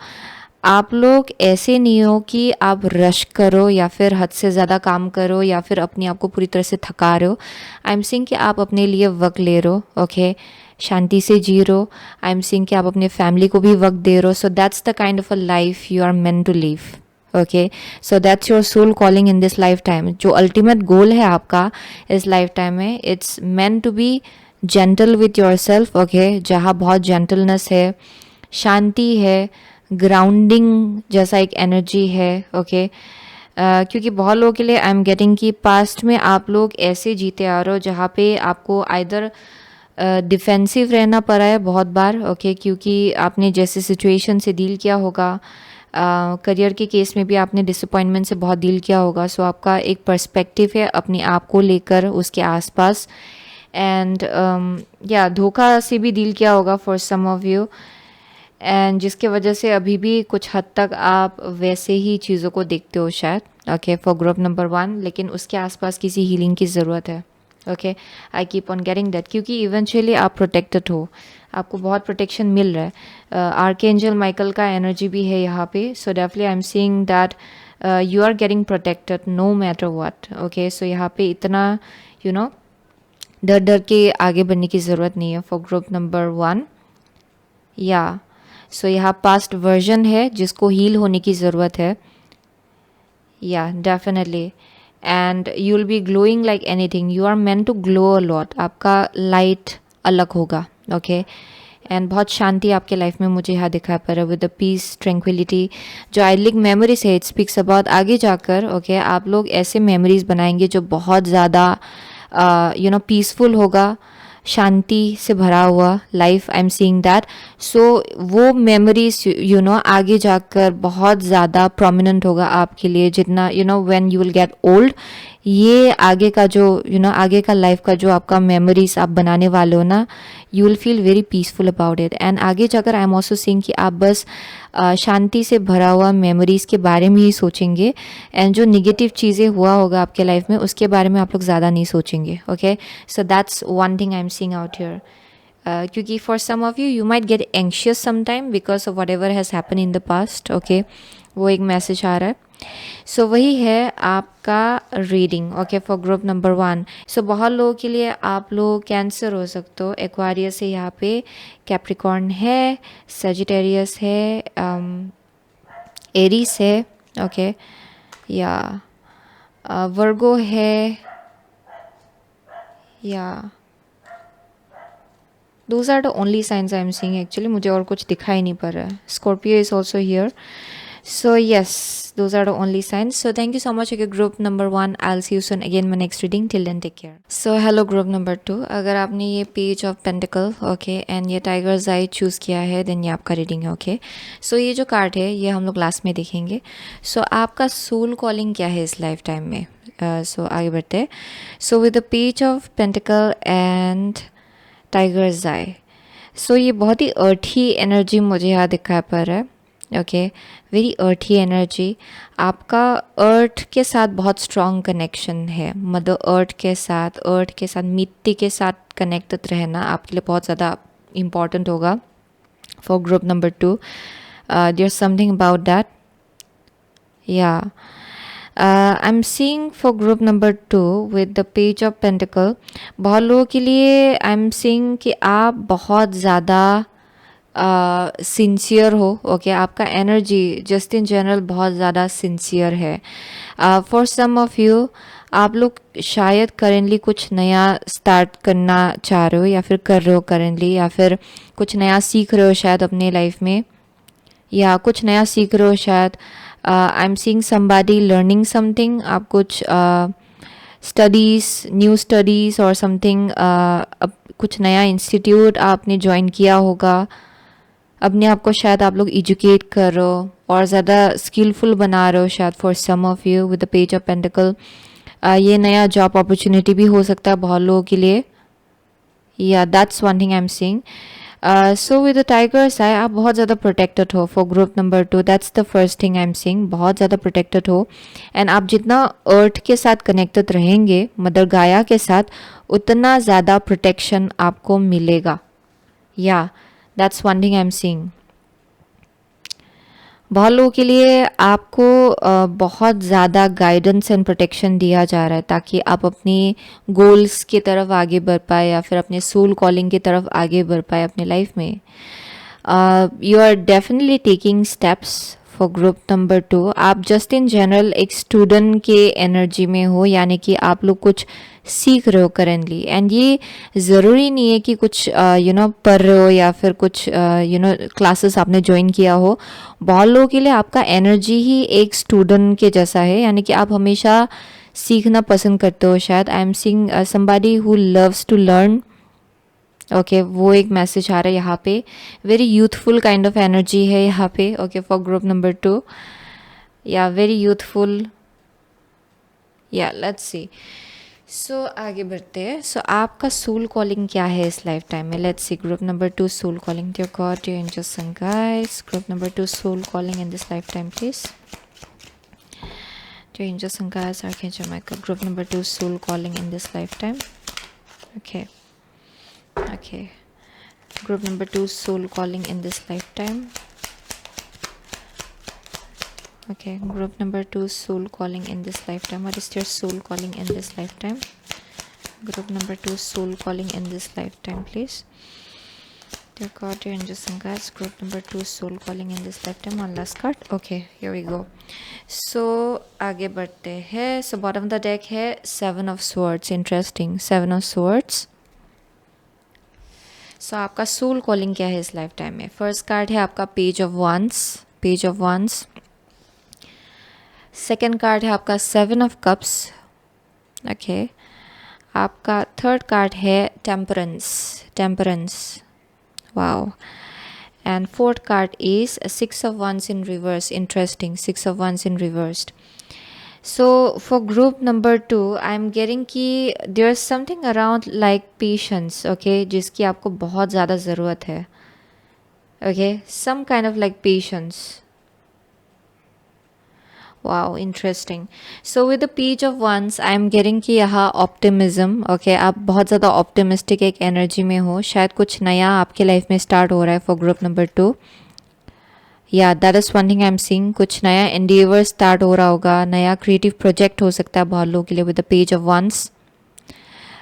Speaker 1: आप लोग ऐसे नहीं हो कि आप रश करो या फिर हद से ज़्यादा काम करो या फिर अपने आप को पूरी तरह से थका रहे हो। आई एम सीइंग कि आप अपने लिए वक्त ले रहे हो, ओके, शांति से जी रहे हो। आई एम सीइंग कि आप अपने फैमिली को भी वक्त दे रहे हो। So that's the kind of a life you are meant to live, okay. So that's your soul calling in this life time. जो अल्टीमेट गोल है आपका इस लाइफ टाइम में, it's meant to be gentle with your self, okay, जहाँ बहुत gentleness है, शांति है, grounding जैसा एक एनर्जी है, ओके, क्योंकि बहुत लोगों के लिए आई एम गेटिंग कि पास्ट में आप लोग ऐसे जीते आ रहे हो जहाँ पे आपको आइदर डिफेंसिव रहना पड़ा है बहुत बार, ओके, क्योंकि आपने जैसे सिचुएशन से डील किया होगा, करियर के केस में भी आपने डिसअपॉइंटमेंट से बहुत डील किया होगा, सो आपका एक पर्सपेक्टिव है अपने आप को लेकर उसके आसपास, एंड या धोखा से भी डील किया होगा for some of you, and जिसके वजह से अभी भी कुछ हद तक आप वैसे ही चीज़ों को देखते हो शायद, ओके, फॉर ग्रुप नंबर 1, लेकिन उसके आसपास किसी हीलिंग की ज़रूरत है, okay, I keep on getting that, क्योंकि इवेंचुअली आप प्रोटेक्टेड हो, आपको बहुत प्रोटेक्शन मिल रहा है, आर्कएंजल माइकल का एनर्जी भी है यहाँ पे, so definitely I am seeing that you are getting protected no matter what, okay, so यहाँ पे इतना यू नो डर डर के आगे बढ़ने की ज़रूरत नहीं है फॉर ग्रुप नंबर 1, या सो यहाँ पास्ट वर्जन है जिसको हील होने की ज़रूरत है, या definitely, and you will be glowing like anything, you are meant to glow a lot, आपका लाइट अलग होगा, ओके, एंड बहुत शांति आपके लाइफ में मुझे यहाँ दिखा पड़ रहा है विद द पीस ट्रैंक्विलिटी, जो आइडलिक मेमोरीज है, इट स्पीक्स अबाउट आगे जाकर, ओके, आप लोग ऐसे मेमोरीज बनाएंगे जो बहुत ज़्यादा पीसफुल होगा, शांति से भरा हुआ life, I am seeing that, so वो मेमोरीज आगे जाकर बहुत ज़्यादा प्रोमिनेंट होगा आपके लिए, जितना when you will get old, ये आगे का जो आगे का लाइफ का जो आपका मेमोरीज आप बनाने वाले हो ना, you will feel very peaceful about it, and आगे जाकर आई एम ऑल्सो सीइंग कि आप बस शांति से भरा हुआ मेमोरीज के बारे में ही सोचेंगे, एंड जो निगेटिव चीज़ें हुआ होगा आपके लाइफ में उसके बारे में आप लोग ज़्यादा नहीं सोचेंगे, okay, so that's one thing I am seeing out here, क्योंकि for some of you might get anxious some time because of whatever has happen in the past, okay, वो एक मैसेज आ रहा है, सो वही है आपका reading, okay, for group number 1, सो बहुत लोगों के लिए आप लोग कैंसर हो सकते हो, एक्वारियस है यहाँ पे, कैप्रिकॉर्न है, सजिटेरियस है, एरीस है, ओके, या वर्गो है, या those are the only signs I am seeing, actually मुझे और कुछ दिखाई नहीं पड़ रहा है, Scorpio is also here, so yes, those are the only signs. So thank you so much, okay, group number 1, I'll see you soon again my next reading, till then take care. So hello group number 2, अगर आपने ये page of pentacle, okay, and ये tigers I choose किया है, then ये आपका reading है, okay, so ये जो कार्ड है ये हम लोग लास्ट में देखेंगे, सो आपका सोल कॉलिंग क्या है इस लाइफ टाइम में, सो आगे बढ़ते हैं, so with the page of pentacle and tiger's eye, so ये बहुत ही अर्थी एनर्जी मुझे यहाँ दिखाई पड़ रहा है, ओके, वेरी अर्थी एनर्जी, आपका अर्थ के साथ बहुत स्ट्रॉन्ग कनेक्शन है, मदर अर्थ के साथ मिट्टी के साथ कनेक्टेड रहना आपके लिए बहुत ज़्यादा इम्पॉर्टेंट होगा for group number 2, there something about that, yeah I am seeing for group number 2 with the page of pentacle, बहुत लोगों के लिए आई एम सीइंग कि आप बहुत ज़्यादा सिंसियर हो, ओके, आपका एनर्जी जस्ट इन जनरल बहुत ज़्यादा सिंसियर है, फॉर सम ऑफ यू आप लोग शायद करेंटली कुछ नया स्टार्ट करना चाह रहे हो या फिर कर रहे हो करेंटली, या फिर कुछ नया सीख रहे हो शायद अपने लाइफ में, या कुछ नया सीख रहे हो शायद, I am seeing somebody learning something, आप कुछ न्यू स्टडीज़ और समथिंग, कुछ नया इंस्टीट्यूट आपने ज्वाइन किया होगा, अपने आप को शायद आप लोग एजुकेट कर रहे हो और ज़्यादा स्किलफुल बना रहे हो शायद for some of you with the page of pentacle, ये नया जॉब अपॉर्चुनिटी भी हो सकता है बहुत लोगों के लिए, yeah that's one thing I am seeing, so with the tiger's eye आप बहुत ज़्यादा प्रोटेक्टेड हो for group number 2, that's the first thing I am seeing, बहुत ज़्यादा प्रोटेक्टेड हो, एंड आप जितना अर्थ के साथ कनेक्टेड रहेंगे, मदर गाया के साथ, उतना ज़्यादा प्रोटेक्शन आपको मिलेगा, या that's one thing I am seeing, बहुत लोगों के लिए आपको बहुत ज़्यादा गाइडेंस एंड प्रोटेक्शन दिया जा रहा है ताकि आप अपनी गोल्स की तरफ आगे बढ़ पाए या फिर अपने सोल कॉलिंग की तरफ आगे बढ़ पाए अपने लाइफ में, you are definitely taking steps for group number 2, आप जस्ट इन जनरल एक स्टूडेंट के एनर्जी में हो, यानी कि आप लोग कुछ सीख रहे हो करेंटली, एंड ये ज़रूरी नहीं है कि कुछ पढ़ रहे हो या फिर कुछ क्लासेस आपने ज्वाइन किया हो। बहुत लोगों के लिए आपका एनर्जी ही एक स्टूडेंट के जैसा है, यानी कि आप हमेशा सीखना पसंद करते हो शायद। I am seeing somebody who loves to learn. Okay, वो एक मैसेज आ रहा है यहाँ पे। Very youthful kind of energy है यहाँ पे। ओके, फॉर ग्रुप नंबर 2, या वेरी यूथफुल, या लेट्स सी। सो आगे बढ़ते हैं। सो आपका सोल कॉलिंग क्या है इस लाइफ टाइम में? Let's see group number 2 soul calling. Dear God, dear angels and guys, group number 2 soul calling in this life time please. Dear angels and guides, Archangel Michael, group number 2 soul calling in this lifetime. Okay. Group number 2 soul calling in this lifetime. Okay, group number 2 soul calling in this lifetime. What is your soul calling in this lifetime? Group number 2 soul calling in this lifetime, please. Dear God, dear angels and guides, group number 2 soul calling in this lifetime. One last card. Okay, here we go. So आगे बढ़ते हैं। So bottom of the deck है 7 of swords. Interesting, 7 of swords. So आपका soul calling क्या है इस life time में? First card है आपका page of wands. Second card है आपका 7 ऑफ कप्स। ओके, आपका थर्ड कार्ड है temperance. Wow. And fourth card is a 6 of wands in reverse. Interesting, 6 of wands in reversed. So for group number 2, I'm getting कि there's something around like patience, okay, जिसकी आपको बहुत ज़्यादा ज़रूरत है. Okay, some kind of like patience. Wow, interesting. So with the page of wands I am getting कि यहाँ optimism. Okay, आप बहुत ज़्यादा ऑप्टिमिस्टिक एक एनर्जी में हो। शायद कुछ नया आपके लाइफ में स्टार्ट हो रहा है फॉर ग्रुप नंबर 2। या that is one thing I am seeing. कुछ नया एंडेवर स्टार्ट हो रहा होगा, नया क्रिएटिव प्रोजेक्ट हो सकता है बहुत लोगों के लिए with the page of wands.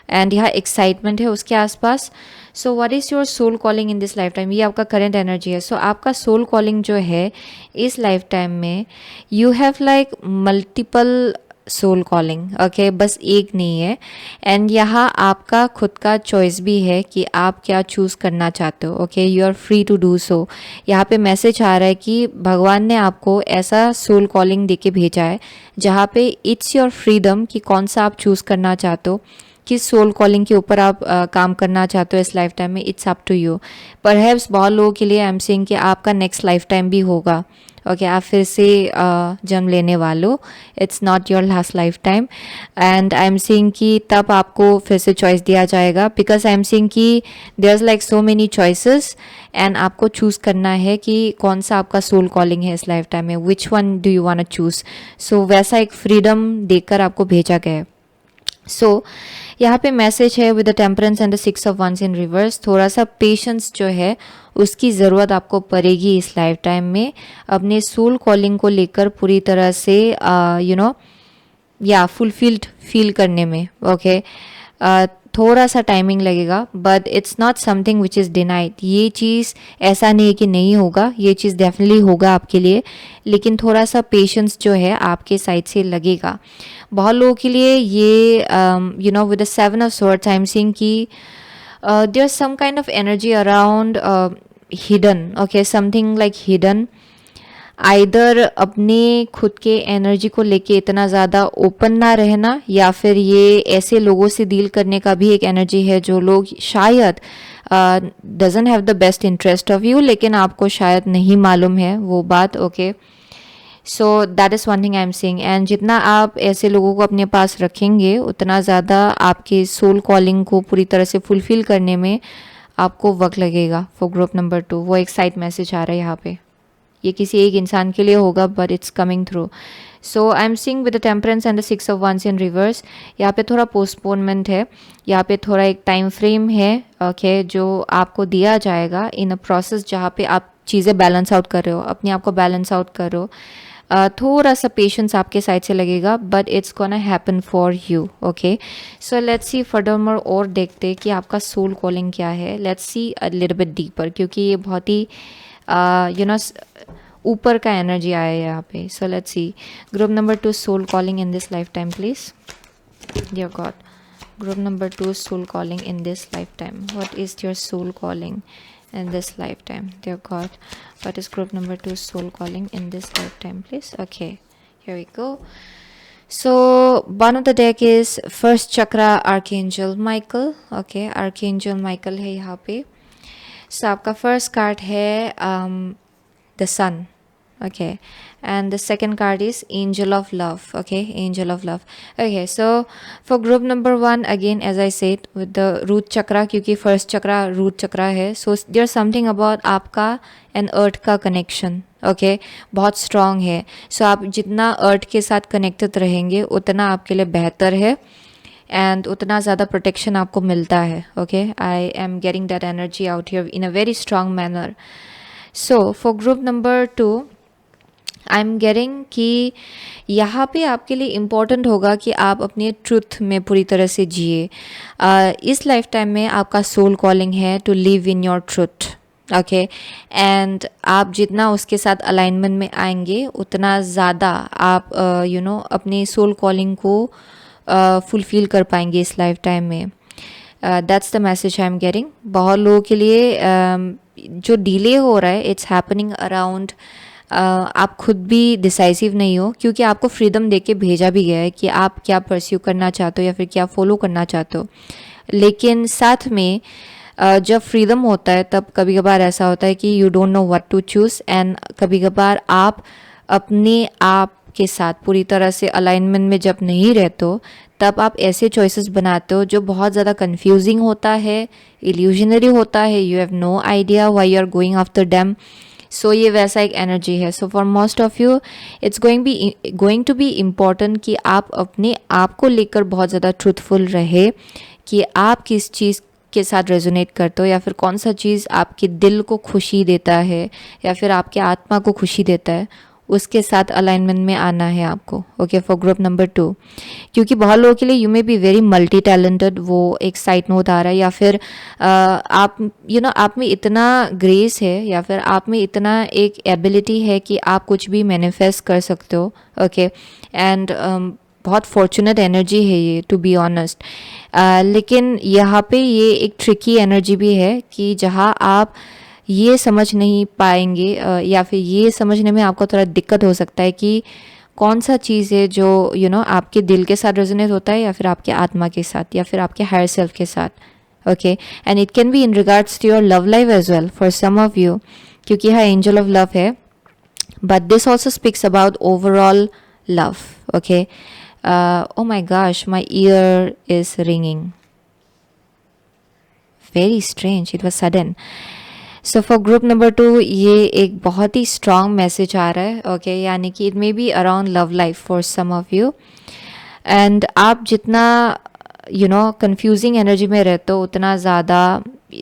Speaker 1: And यहाँ एक्साइटमेंट है उसके आसपास। So what is your soul calling in this life time? ये आपका करंट एनर्जी है। सो आपका सोल कॉलिंग जो है इस लाइफ टाइम में, you have like multiple soul calling. Okay, बस एक नहीं है। एंड यहाँ आपका खुद का चॉइस भी है कि आप क्या चूज़ करना चाहते हो। Okay, you are free to do so. यहाँ पे मैसेज आ रहा है कि भगवान ने आपको ऐसा सोल कॉलिंग दे के भेजा है जहाँ पे इट्स योर फ्रीडम कि कौन सा आप चूज़ करना चाहते हो, किस सोल कॉलिंग के ऊपर आप काम करना चाहते हो इस लाइफ टाइम में। It's up to you. Perhaps बहुत लोगों के लिए आई एम सेइंग कि आपका नेक्स्ट लाइफ टाइम भी होगा। ओके, आप फिर से जन्म लेने वालों। It's not your last life time. And I am saying कि तब आपको फिर से चॉइस दिया जाएगा, बिकॉज आई एम सेइंग कि there is like so many choices and आपको चूज़ करना है कि कौन सा आपका सोल कॉलिंग है इस लाइफ टाइम में। Which one do you want to choose? So वैसा एक फ्रीडम देकर आपको भेजा गया है। सो यहाँ पे मैसेज है with the temperance and the 6 of wands in reverse. थोड़ा सा पेशेंस जो है उसकी ज़रूरत आपको पड़ेगी इस लाइफ टाइम में, अपने सोल कॉलिंग को लेकर पूरी तरह से फुलफिल्ड फील करने में। ओके, थोड़ा सा टाइमिंग लगेगा, but it's not something which is denied. ये चीज़ ऐसा नहीं है कि नहीं होगा, ये चीज़ डेफिनेटली होगा आपके लिए, लेकिन थोड़ा सा पेशेंस जो है आपके साइड से लगेगा। बहुत लोगों के लिए ये with the 7 of swords I am seeing कि there is some kind of energy around hidden. Okay, something like hidden. Either अपने खुद के एनर्जी को लेके इतना ज़्यादा ओपन ना रहना, या फिर ये ऐसे लोगों से डील करने का भी एक एनर्जी है जो लोग शायद doesn't have the best interest of you, लेकिन आपको शायद नहीं मालूम है वो बात। Okay, so that is one thing I am seeing. And जितना आप ऐसे लोगों को अपने पास रखेंगे उतना ज़्यादा आपके सोल कॉलिंग को पूरी तरह से फुलफिल करने में आपको वक्त लगेगा फॉर ग्रुप नंबर 2। वो एक साइड मैसेज आ रहा है यहाँ पे। ये किसी एक इंसान के लिए होगा, but it's coming through. So I am seeing with the temperance and the 6 of wands in reverse. यहाँ पे थोड़ा पोस्टपोनमेंट है, यहाँ पे थोड़ा एक टाइम फ्रेम है। ओके, जो आपको दिया जाएगा इन अ प्रोसेस जहाँ पे आप चीज़ें बैलेंस आउट कर रहे हो, अपने आप को बैलेंस आउट कर रहे हो। थोड़ा सा पेशेंस आपके साइड से लगेगा, but it's gonna happen for you. Okay, so let's C furthermore और देखते हैं कि आपका सोल कॉलिंग क्या है। Let's see a little bit deeper, क्योंकि ये बहुत ही ऊपर का एनर्जी आया है यहाँ पे. So let's see. Group number 2 soul calling in this life time please. Dear God, group number 2 soul calling in this lifetime. What is your soul calling in this lifetime? Dear God, what is group number 2 soul calling in this lifetime, please? Okay, here we go. So one of the deck is first chakra Archangel Michael. Okay, Archangel Michael है यहाँ पे. So आपका first card है the sun. Okay, and the second card is Angel of Love. Okay, Angel of Love. Okay, so for group number 1, again as I said, with the root chakra, क्योंकि first chakra root chakra है, so there's something about आपका and earth का connection. Okay, बहुत strong है. So आप जितना earth के साथ connected रहेंगे उतना आपके लिए बेहतर है and उतना ज़्यादा protection आपको मिलता है. Okay, I am getting that energy out here in a very strong manner. So for group number 2, I am getting कि यहाँ पे आपके लिए इम्पॉर्टेंट होगा कि आप अपने ट्रुथ में पूरी तरह से जिए. इस लाइफ टाइम में आपका सोल कॉलिंग है to live in your truth. Okay, and आप जितना उसके साथ अलाइनमेंट में आएंगे उतना ज़्यादा आप अपने सोल कॉलिंग को फुलफिल कर पाएंगे इस लाइफ टाइम में. That's the message I am getting. बहुत लोगों के लिए जो डिले हो रहा है, इट्स हैपनिंग अराउंड आप खुद भी डिसाइसिव नहीं हो, क्योंकि आपको फ्रीडम देके भेजा भी गया है कि आप क्या परस्यू करना चाहते हो या फिर क्या फॉलो करना चाहते हो. लेकिन साथ में जब फ्रीडम होता है तब कभी कभार ऐसा होता है कि you don't know what to choose, and कभी कभार आप अपने आप के साथ पूरी तरह से अलाइनमेंट में जब नहीं रहते हो तब आप ऐसे चॉइसेस बनाते हो जो बहुत ज़्यादा कंफ्यूजिंग होता है, इल्यूजनरी होता है. You have no idea why you are going after them. So ये वैसा एक एनर्जी है. So for most of you it's going to be important कि आप अपने आप को लेकर बहुत ज़्यादा ट्रूथफुल रहे कि आप किस चीज़ के साथ रेजोनेट करते हो, या फिर कौन सा चीज़ आपके दिल को खुशी देता है या फिर आपके आत्मा को खुशी देता है, उसके साथ अलाइनमेंट में आना है आपको. ओके, फॉर ग्रुप नंबर 2, क्योंकि बहुत लोगों के लिए you may be very multi talented, वो एक साइड नोट आ रहा है, या फिर आप आप में इतना ग्रेस है या फिर आप में इतना एक एबिलिटी है कि आप कुछ भी मैनिफेस्ट कर सकते हो. ओके, एंड बहुत फॉर्चुनेट एनर्जी है ये, टू बी ऑनेस्ट. लेकिन यहाँ पे ये एक ट्रिकी एनर्जी भी है कि जहाँ आप ये समझ नहीं पाएंगे या फिर ये समझने में आपको थोड़ा दिक्कत हो सकता है कि कौन सा चीज़ है जो आपके दिल के साथ रेजोनेट होता है या फिर आपके आत्मा के साथ या फिर आपके हायर सेल्फ के साथ. Okay, and it can be in regards to your love life as well for some of you, क्योंकि यहाँ एंजल ऑफ लव है, but this also speaks about overall love. Okay, oh my gosh, my ear is ringing. Very strange, it was sudden. So for group number 2, ये एक बहुत ही strong message आ रहा है. Okay, यानी कि it may be around love life for some of you. And आप जितना confusing energy में रहते हो उतना ज़्यादा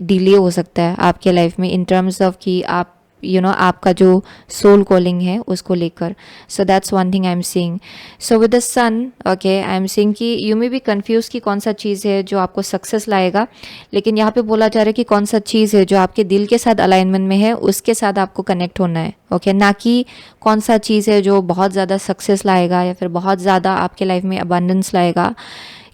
Speaker 1: डिले हो सकता है आपके लाइफ में, in terms of कि आप आपका जो सोल कॉलिंग है उसको लेकर. So that's one thing I am seeing. So with the sun, okay, I am seeing कि यू मे बी कंफ्यूज कि कौन सा चीज़ है जो आपको सक्सेस लाएगा, लेकिन यहाँ पे बोला जा रहा है कि कौन सा चीज़ है जो आपके दिल के साथ अलाइनमेंट में है, उसके साथ आपको कनेक्ट होना है. ओके, ना कि कौन सा चीज़ है जो बहुत ज़्यादा सक्सेस लाएगा या फिर बहुत ज़्यादा आपके लाइफ में अबंडेंस लाएगा.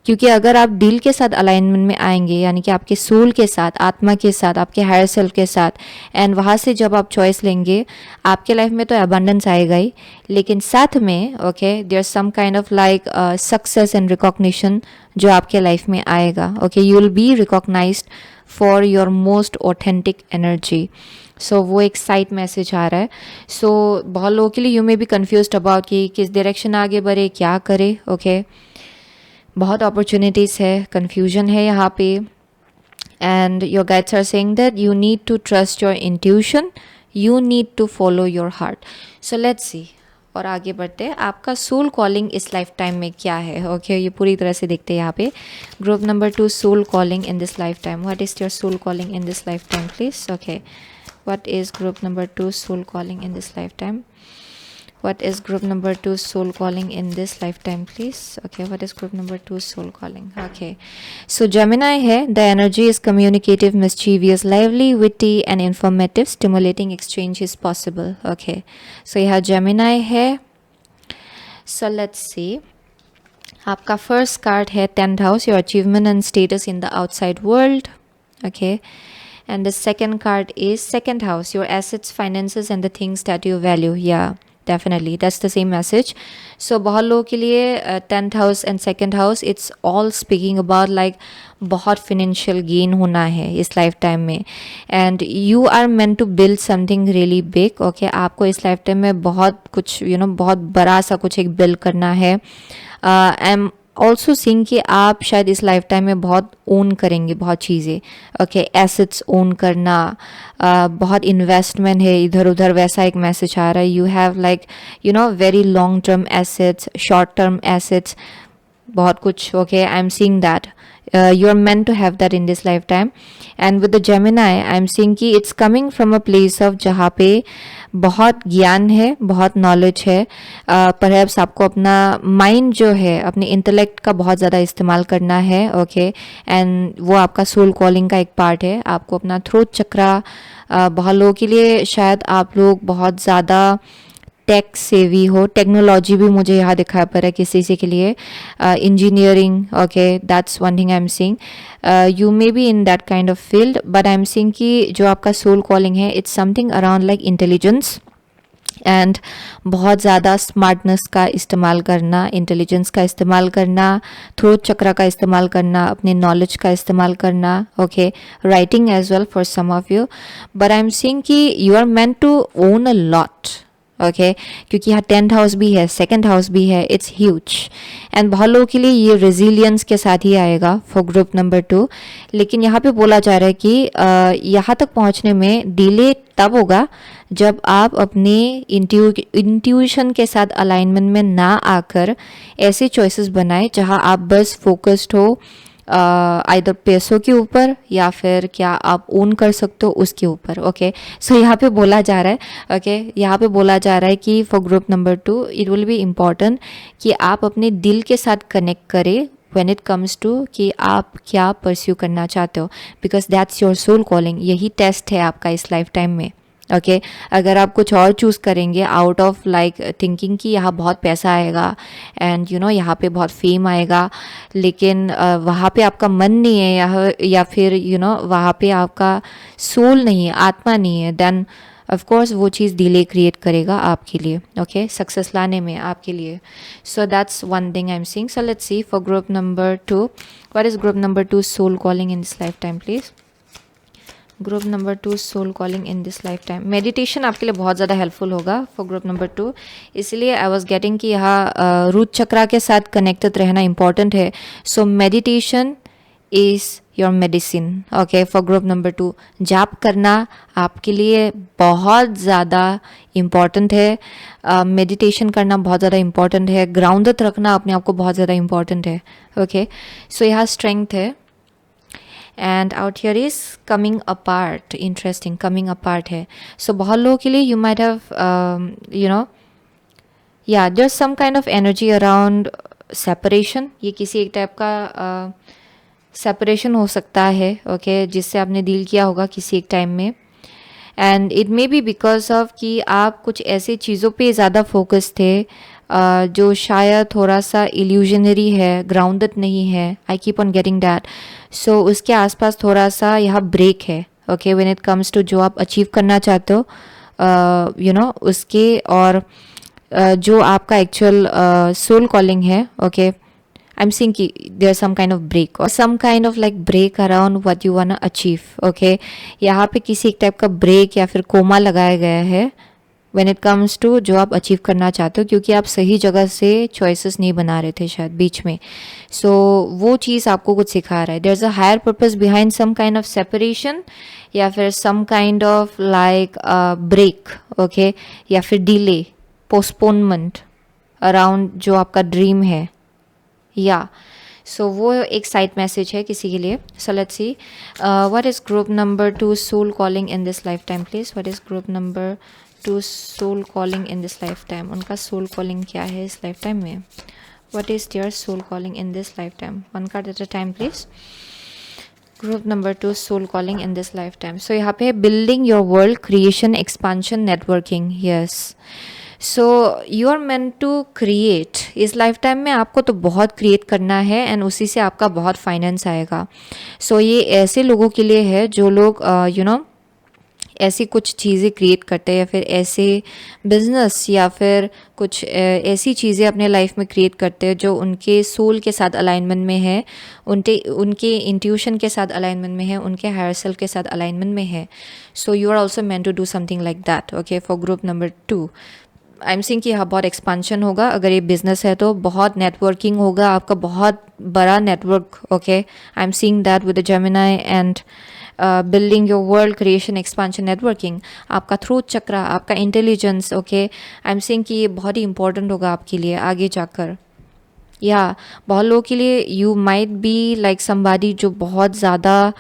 Speaker 1: क्योंकि अगर आप दिल के साथ अलाइनमेंट में आएंगे, यानी कि आपके सोल के साथ, आत्मा के साथ, आपके हायर सेल्फ के साथ, एंड वहाँ से जब आप चॉइस लेंगे, आपके लाइफ में तो अबंडेंस आएगा ही, लेकिन साथ में okay there some kind of like success and recognition जो आपके लाइफ में आएगा. Okay, you will be recognized for your most authentic energy. So वो एक साइड मैसेज आ रहा है. सो बहुत लोगों के लिए you may B confused about कि किस डायरेक्शन आगे बढ़े, क्या करे. ओके, बहुत अपॉर्चुनिटीज़ है, कन्फ्यूजन है यहाँ पे, and your guides are saying that you need to trust your intuition, you need to follow your heart. So let's see, और आगे बढ़ते हैं. आपका सोल कॉलिंग इस लाइफ टाइम में क्या है. ओके, ये पूरी तरह से देखते हैं यहाँ पे. Group number 2 soul calling in this life time. What is your soul calling in this life time please. Okay, what is group number 2 soul calling in this life time. What is group number 2 soul calling in this lifetime, please? Okay, what is group number 2 soul calling? Okay, so Gemini है. The energy is communicative, mischievous, lively, witty and informative. Stimulating exchange is possible. Okay, so यहाँ Gemini है. So let's see. आपका first card है 10th house, your achievement and status in the outside world. Okay, and the second card is second house, your assets, finances and the things that you value. Yeah, definitely that's the same message. So बहुत लोगों के लिए 10th house and second house, it's all speaking about like बहुत financial gain होना है इस life time में, and you are meant to build something really big. Okay, आपको इस लाइफ टाइम में बहुत कुछ बहुत बड़ा सा कुछ एक बिल्ड करना है. आई एम ऑल्सो सीइंग कि आप शायद इस लाइफ टाइम में बहुत ओन करेंगे बहुत चीज़ें. ओके, एसेट्स ओन करना, बहुत इन्वेस्टमेंट है इधर उधर, वैसा एक मैसेज आ रहा है. You have like very long term assets, short term assets, बहुत कुछ. Okay, I am seeing that you are meant to have that in this lifetime. And with the Gemini I am seeing कि it's coming from a place of जहाँ पे बहुत ज्ञान है, बहुत knowledge है. परहैप्स आपको अपना माइंड जो है, अपने इंटेलेक्ट का बहुत ज़्यादा इस्तेमाल करना है. ओके, एंड वो आपका सोल कॉलिंग का एक पार्ट है. आपको अपना थ्रोट चक्रा, बहुत लोगों के लिए शायद आप लोग बहुत ज़्यादा टेक सेवी हो. टेक्नोलॉजी भी मुझे यहाँ दिखाई पड़ रहा है किसी के लिए. Engineering, okay, that's one thing I am seeing. You may be in that kind of field, but I am seeing कि जो आपका सोल कॉलिंग है, it's something around like intelligence and बहुत ज़्यादा स्मार्टनेस का इस्तेमाल करना, इंटेलिजेंस का इस्तेमाल करना, थ्रोट चक्रा का इस्तेमाल करना, अपने नॉलेज का इस्तेमाल करना. Okay, writing as well for some of you. But I am seeing कि you are meant to own a lot. Okay, क्योंकि यहाँ 10th हाउस भी है, सेकंड हाउस भी है, इट्स ह्यूज. एंड बहुत लोगों के लिए ये रेजिलियंस के साथ ही आएगा फॉर ग्रुप नंबर 2. लेकिन यहाँ पे बोला जा रहा है कि यहाँ तक पहुँचने में डिले तब होगा जब आप अपने इंट्यूशन के साथ अलाइनमेंट में ना आकर ऐसे चॉइसेस बनाएं जहाँ आप बस फोकस्ड हो आइदर पैसों के ऊपर या फिर क्या आप ओन कर सकते हो उसके ऊपर. ओके, सो यहाँ पे बोला जा रहा है, ओके, यहाँ पे बोला जा रहा है कि for group number 2 it will be important कि आप अपने दिल के साथ कनेक्ट करें व्हेन इट कम्स टू कि आप क्या परस्यू करना चाहते हो, because that's your soul calling. यही टेस्ट है आपका इस लाइफ टाइम में. ओके, अगर आप कुछ और चूज़ करेंगे आउट ऑफ लाइक थिंकिंग कि यहाँ बहुत पैसा आएगा एंड यहाँ पे बहुत फेम आएगा, लेकिन वहाँ पे आपका मन नहीं है या फिर वहाँ पे आपका सोल नहीं है, आत्मा नहीं है, देन ऑफ कोर्स वो चीज़ डिले क्रिएट करेगा आपके लिए. ओके, सक्सेस लाने में आपके लिए. So that's one thing I am seeing. So let's see for group number 2, what is group number 2 soul calling in this life time please. Group number 2 soul calling in this life time. Meditation आपके लिए बहुत ज़्यादा helpful होगा for group number 2. इसलिए I was getting कि यहाँ root चक्रा के साथ कनेक्टेड रहना इंपॉर्टेंट है. So meditation is your medicine. Okay, for group number 2 जाप करना आपके लिए बहुत ज़्यादा इम्पॉर्टेंट है. मेडिटेशन करना बहुत ज़्यादा इम्पॉर्टेंट है. ग्राउंडेड रखना अपने आप को बहुत ज़्यादा इम्पॉर्टेंट है. ओके, सो यहाँ स्ट्रेंथ है. And out here is coming apart. Interesting, coming apart है. सो बहुत लोगों के लिए यू माइट हैव या there some kind of energy around separation. ये किसी एक टाइप का सेपरेशन हो सकता है. ओके, जिससे आपने डील किया होगा किसी एक टाइम में. And it may B because of कि आप कुछ ऐसी चीज़ों पे ज़्यादा फोकस थे जो शायद थोड़ा सा इल्यूजनरी है, ग्राउंडेड नहीं है. I keep on getting that. So उसके आसपास थोड़ा सा यहाँ ब्रेक है. Okay, when it comes to जो आप अचीव करना चाहते हो उसके और जो आपका एक्चुअल सोल कॉलिंग है. ओके, I'm seeing कि there's some kind of break or some kind of like break around what you wanna achieve. Okay, यहाँ पे किसी एक टाइप का ब्रेक या फिर कोमा लगाया गया है when it comes to जो आप अचीव करना चाहते हो, क्योंकि आप सही जगह से चॉइसेस नहीं बना रहे थे शायद बीच में. सो वो चीज़ आपको कुछ सिखा रहा है. there's a higher purpose behind some kind of separation या फिर some kind of like break. okay, या फिर delay, postponement around जो आपका ड्रीम है. या सो वो एक साइड मैसेज है किसी के लिए. So let's see what is group number 2 soul calling in this life time please. What is group number two soul calling in this life time, उनका सोल कॉलिंग क्या है इस लाइफ टाइम में? What is their soul calling in this lifetime? One card at a time, please. Group number 2, soul calling in this lifetime. So यहाँ पे building your world, creation, expansion, networking. Yes. So you are meant to create. इस lifetime में आपको तो बहुत create करना है and उसी से आपका बहुत finance आएगा. So ये ऐसे लोगों के लिए है जो लोग ऐसी कुछ चीज़ें क्रिएट करते हैं या फिर ऐसे बिजनेस या फिर कुछ ऐसी चीज़ें अपने लाइफ में क्रिएट करते हैं जो उनके सोल के साथ अलाइनमेंट में है, उनके इंट्यूशन के साथ अलाइनमेंट में है, उनके हायर सेल्फ के साथ अलाइनमेंट में है. So you are also meant to do something like that. Okay, for group number 2 I am seeing कि यहाँ बहुत एक्सपांशन होगा. अगर ये बिजनेस है तो बहुत नेटवर्किंग होगा, आपका बहुत बड़ा network. Okay, I am seeing that with the Gemini and building your world, creation, expansion, networking. आपका थ्रोट चक्रा, आपका intelligence. Okay, I am saying कि ये बहुत ही इंपॉर्टेंट होगा आपके लिए आगे जाकर. या बहुत लोगों के लिए you might be like somebody जो बहुत ज़्यादा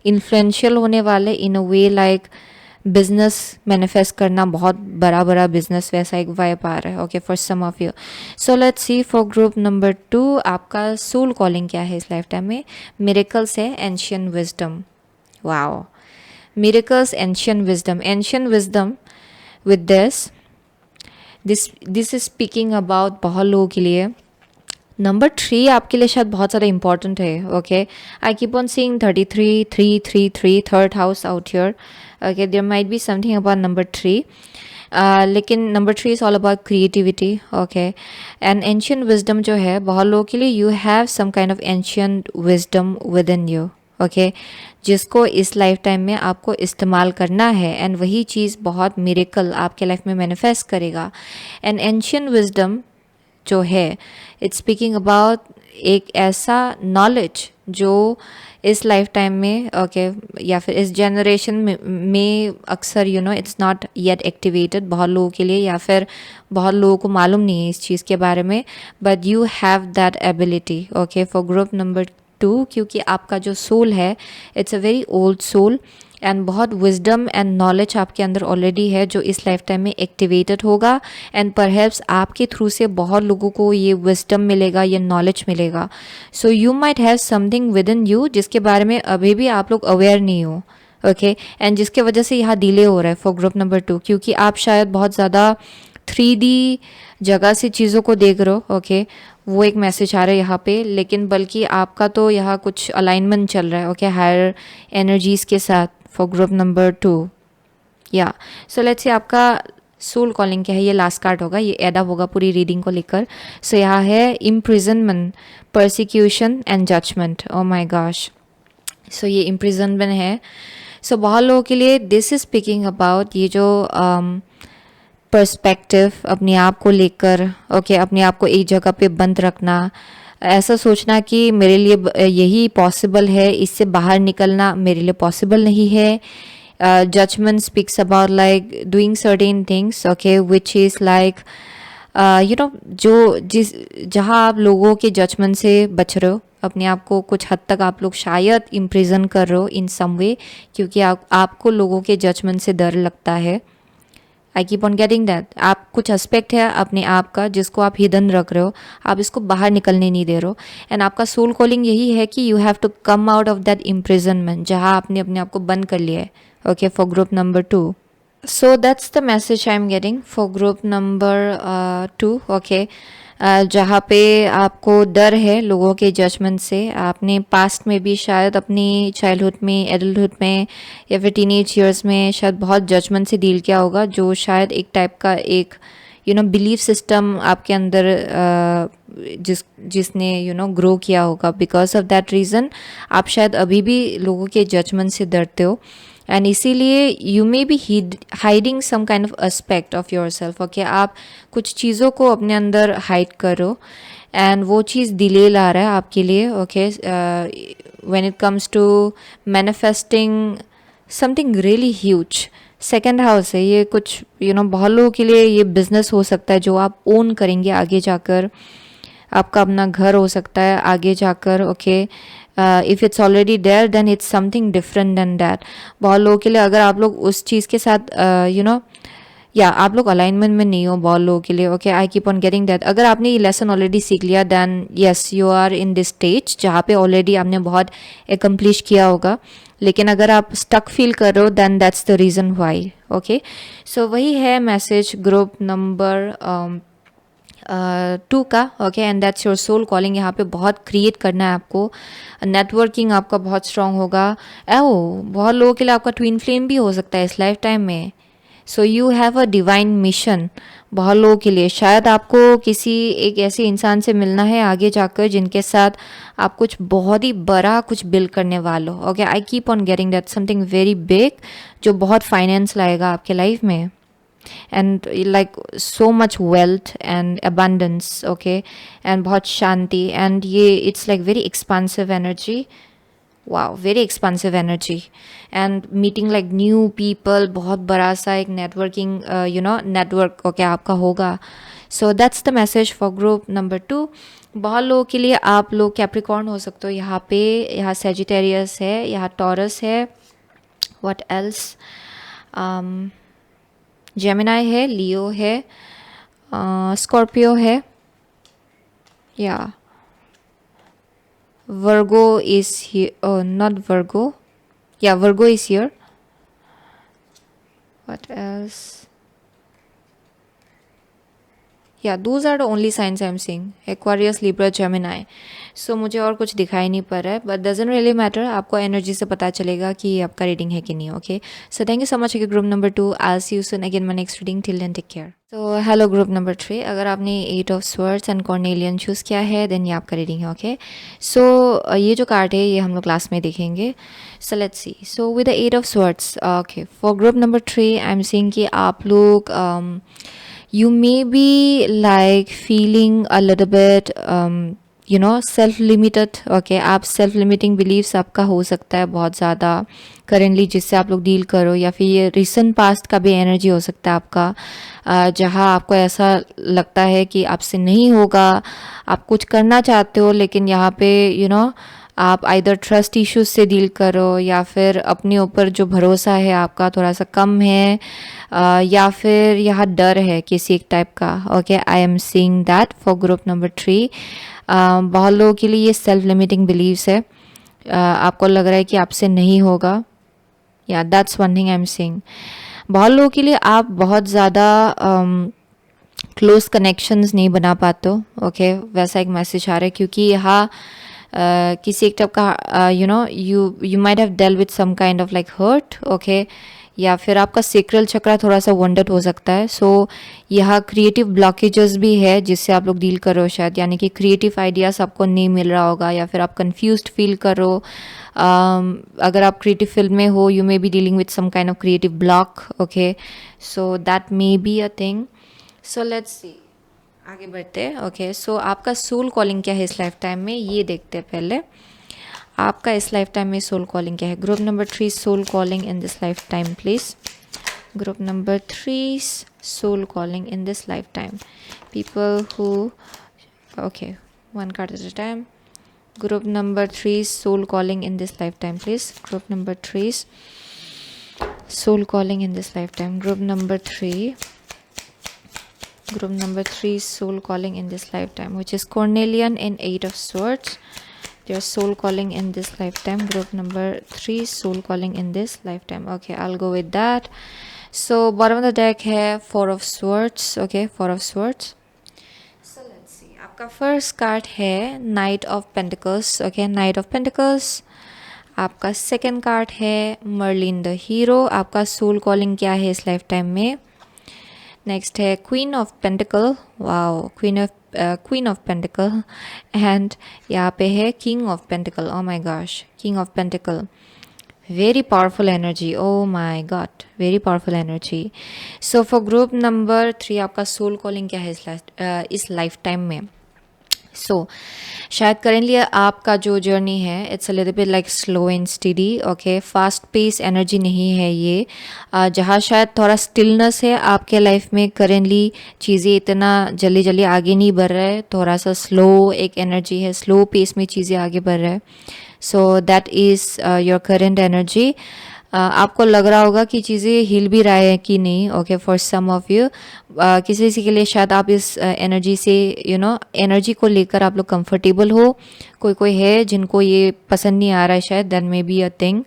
Speaker 1: इन्फ्लुएंशियल होने वाले इन a way, like business manifest करना, बहुत बड़ा बड़ा बिजनेस, वैसा एक वाइब आ रहा है. Okay, for some of you. So let's see for group number 2 आपका सोल कॉलिंग क्या है इस लाइफ टाइम में? मिरेकल्स है, ancient wisdom. Wow, miracles, ancient wisdom. Ancient wisdom with this is speaking about बहुत लोगों के लिए. नंबर 3 आपके लिए शायद बहुत ज़्यादा इंपॉर्टेंट है. Okay, I keep on seeing 33, 3, 3, 3, third house out here. Okay, there might be something about number 3. लेकिन number 3 is all about creativity. Okay, and ancient wisdom जो है बहुत लोगों के लिए, you have some kind of ancient wisdom within you. Okay, जिसको इस life time में आपको इस्तेमाल करना है एंड वही चीज़ बहुत मिरेकल आपके लाइफ में मैनिफेस्ट करेगा. एंड एंशियंट विजडम जो है, इट्स स्पीकिंग अबाउट एक ऐसा नॉलेज जो इस लाइफ टाइम में ओके या फिर इस जनरेशन में अक्सर इट्स नॉट येट एक्टिवेटेड बहुत लोगों के लिए, या फिर बहुत लोगों को मालूम नहीं है इस चीज़ के बारे में. But you have that ability. Okay, for group number 2, क्योंकि आपका जो सोल है it's a very old soul and बहुत विजडम एंड नॉलेज आपके अंदर ऑलरेडी है जो इस लाइफ टाइम में एक्टिवेटेड होगा. एंड परहैप्स आपके थ्रू से बहुत लोगों को ये विजडम मिलेगा, ये नॉलेज मिलेगा. सो you might have something with in you जिसके बारे में अभी भी आप लोग अवेयर नहीं हो. ओके, एंड जिसके वजह से यहाँ डिले हो रहा है फॉर ग्रुप नंबर 2, क्योंकि आप शायद बहुत ज़्यादा 3D जगह से चीज़ों को देख रहे हो. ओके, वो एक मैसेज आ रहा है यहाँ पे, लेकिन बल्कि आपका तो यहाँ कुछ अलाइनमेंट चल रहा है. ओके, हायर एनर्जीज़ के साथ फॉर ग्रुप नंबर 2. या सो लेट्स से आपका सोल कॉलिंग क्या है. ये लास्ट कार्ड होगा, ये एड अप होगा पूरी रीडिंग को लेकर. सो यहाँ है imprisonment, prosecution and judgment. Oh my gosh, so ये इम्प्रिजनमेंट है. सो बहुत लोगों के लिए दिस इज स्पीकिंग अबाउट ये जो पर्सपेक्टिव अपने आप को लेकर. ओके, अपने आप को एक जगह पे बंद रखना, ऐसा सोचना कि मेरे लिए यही पॉसिबल है, इससे बाहर निकलना मेरे लिए पॉसिबल नहीं है. Judgement speaks about like doing certain things. Okay, which is like जो जहाँ आप लोगों के जजमेंट से बच रहे हो, अपने आप को कुछ हद तक आप लोग शायद इम्प्रिजन कर रहे हो इन सम वे, क्योंकि आपको लोगों के जजमेंट से डर लगता है. I keep on getting that. आप कुछ एस्पेक्ट है अपने आप का जिसको आप हिडन रख रहे हो, आप इसको बाहर निकलने नहीं दे रहे हो. एंड आपका सोल कॉलिंग यही है कि you have to come out of that imprisonment जहाँ आपने अपने आप को बंद कर लिया है. Okay, for group number 2. So that's the message I am getting for group number 2. Okay, जहाँ पे आपको डर है लोगों के जजमेंट से. आपने पास्ट में भी शायद अपनी चाइल्डहुड में, एडल्टहुड में या फिर टीनेज ईयर्स में शायद बहुत जजमेंट से डील किया होगा, जो शायद एक टाइप का एक बिलीफ सिस्टम आपके अंदर जिसने ग्रो किया होगा. बिकॉज ऑफ दैट रीज़न आप शायद अभी भी लोगों के जजमेंट से डरते हो. एंड इसीलिए you may be hiding some kind of aspect of your self. Okay, आप कुछ चीज़ों को अपने अंदर हाइड करो एंड वो चीज़ डिले ला रहा है आपके लिए. Okay, when it comes to manifesting something really huge. Second house है ये, कुछ बहुत लोगों के लिए ये बिजनेस हो सकता है जो आप ओन करेंगे आगे जाकर. आपका अपना घर हो सकता है आगे जाकर. Okay, if it's already there then it's something different than that. बहुत लोगों के लिए अगर आप लोग उस चीज़ के साथ या आप लोग अलाइनमेंट में नहीं हो बहुत लोगों के लिए. Okay, I keep on getting that. अगर आपने ये लेसन ऑलरेडी सीख लिया then yes you are in this stage जहाँ पे ऑलरेडी आपने बहुत एकम्प्लिश किया होगा. लेकिन अगर आप स्टक फील कर रहे हो then that's the reason why. Okay, so वही है मैसेज ग्रुप नंबर 2 का. Okay, and that's your soul calling. यहाँ पे बहुत क्रिएट करना है आपको. नेटवर्किंग आपका बहुत स्ट्रांग होगा. बहुत लोगों के लिए आपका ट्विन फ्लेम भी हो सकता है इस लाइफ टाइम में. So you have a divine mission. बहुत लोगों के लिए शायद आपको किसी एक ऐसे इंसान से मिलना है आगे जाकर जिनके साथ आप कुछ बहुत ही बड़ा कुछ बिल्ड करने वाले हो. Okay, I keep on getting that something very big जो बहुत फाइनेंस लाएगा आपके लाइफ में. and like so much wealth and abundance. Okay, and बहुत शांति. and ये it's like very expansive energy. wow, very expansive energy. and meeting like new people, बहुत बड़ा सा एक networking network okay आपका होगा. so that's the message for group number 2. बहुत लोगों के लिए आप लोग कैप्रिकॉर्न हो सकते हो यहाँ पे. यहाँ सेजिटेरियस है, यहाँ टॉरस है. what else? जेमिनाई है, लियो है, स्कॉर्पियो है, yeah Virgo is here. Not Virgo, yeah Virgo is here. What else? Yeah those are the only signs I am seeing. Aquarius, Libra, Gemini. So मुझे और कुछ दिखाई नहीं पड़ रहा है बट डजंट रियली मैटर. आपको एनर्जी से पता चलेगा कि आपका रीडिंग है कि नहीं. Okay, so thank you so much group number 2. I see you soon again my next reading. Till then take care. तो हेलो ग्रुप नंबर 3. अगर आपने 8 of swords and carnelian choose किया है देन ये आपका रीडिंग है. ओके, सो ये जो कार्ड है ये हम लोग क्लास में देखेंगे. सो let's see. So with the 8 of swords, okay, for group number 3 I am seeing कि आप लोग you may be like feeling a little bit self limited. okay, आप self limiting beliefs आपका हो सकता है बहुत ज़्यादा करेंटली जिससे आप लोग डील करो. या फिर ये रिसेंट पास्ट का भी एनर्जी हो सकता है आपका जहाँ आपको ऐसा लगता है कि आपसे नहीं होगा. आप कुछ करना चाहते हो लेकिन यहाँ पे आप आइदर ट्रस्ट इश्यूज से डील करो या फिर अपने ऊपर जो भरोसा है आपका थोड़ा सा कम है या फिर यहाँ डर है किसी एक टाइप का. Okay, I am seeing that for group number 3. बहुत लोगों के लिए ये सेल्फ लिमिटिंग बिलीव्स है. आपको लग रहा है कि आपसे नहीं होगा. या that's one thing I am seeing. बहुत लोगों के लिए आप बहुत ज़्यादा क्लोज कनेक्शंस नहीं बना पाते हो. ओके, वैसा एक मैसेज आ रहा है क्योंकि यहाँ किसी एक टाइप का you might have dealt with some kind of like hurt. Okay, या फिर आपका सेक्रल चक्रा थोड़ा सा वंडेड हो सकता है. सो यहाँ क्रिएटिव ब्लॉकेजेस भी है जिससे आप लोग डील करो शायद. यानी कि क्रिएटिव आइडियाज़ आपको नहीं मिल रहा होगा या फिर आप कंफ्यूज्ड फील करो. अगर आप क्रिएटिव फील्ड में हो you may be dealing with some kind of creative block. Okay, so that may be a thing. So let's see, आगे बढ़ते हैं. ओके, सो आपका सोल कॉलिंग क्या है इस लाइफ टाइम में ये देखते हैं पहले. आपका इस लाइफ टाइम में सोल कॉलिंग क्या है. Group number 3 soul calling in this life time please. Group number 3 soul calling in this life time. People who okay, one card at a time. Group number 3 soul calling in this life time please. Group number 3 soul calling in this life time. Group number 3 Group number 3 soul calling in this lifetime, which is Cornelian in 8 of swords. They are soul calling in this lifetime. Group number 3 soul calling in this lifetime. Okay, I'll go with that. So bottom of the deck है 4 of swords. Okay, 4 of swords. So let's see. आपका first card है Knight of Pentacles. Okay, Knight of Pentacles. आपका second card है Merlin the Hero. आपका soul calling क्या है इस lifetime में. नेक्स्ट है queen of pentacle. Wow, queen of pentacle. And यहाँ पे है king of pentacle. O my gosh, king of pentacle. Very powerful energy. Oh my God, very powerful energy. So for group number 3 आपका soul calling क्या है इस life time में. सो शायद currently आपका जो जर्नी है it's a little bit like slow and steady, okay, fast pace energy नहीं है ये। जहाँ शायद थोड़ा स्टिलनेस है आपके लाइफ में करेंटली, चीज़ें इतना जल्दी जल्दी आगे नहीं बढ़ रहा है, थोड़ा सा स्लो एक एनर्जी है, स्लो पेस में चीज़ें आगे बढ़ रहा है। So that is your current energy. आपको लग रहा होगा कि चीज़ें हिल भी रहा है कि नहीं, okay, for some of you. किसी किसी के लिए शायद आप इस एनर्जी से एनर्जी को लेकर आप लोग कंफर्टेबल हो, कोई कोई है जिनको ये पसंद नहीं आ रहा है शायद, that may be a thing.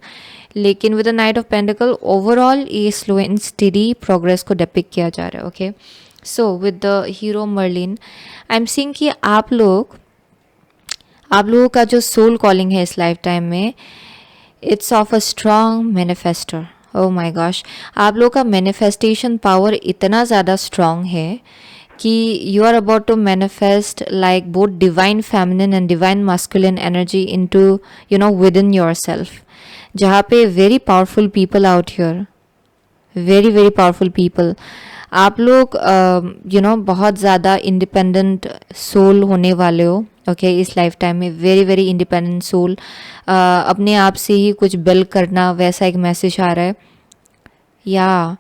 Speaker 1: लेकिन with the knight of pentacle overall ये स्लो एंड स्टडी प्रोग्रेस को डिपिक्ट किया जा रहा है, okay. So with the hero Merlin I am seeing कि आप लोगों का जो सोल कॉलिंग है इस लाइफ टाइम में, it's of a strong manifester. Oh my gosh, आप लोगों का मैनिफेस्टेशन पावर इतना ज़्यादा स्ट्रॉन्ग है कि you are about to manifest like both divine feminine and divine masculine energy into within yourself, जहाँ पे very powerful people out here, very very powerful people. आप लोग बहुत ज़्यादा इंडिपेंडेंट सोल होने वाले हो, ओके, इस लाइफ टाइम में वेरी वेरी इंडिपेंडेंट सोल। अपने आप से ही कुछ बिल्ड करना, वैसा एक मैसेज आ रहा है, या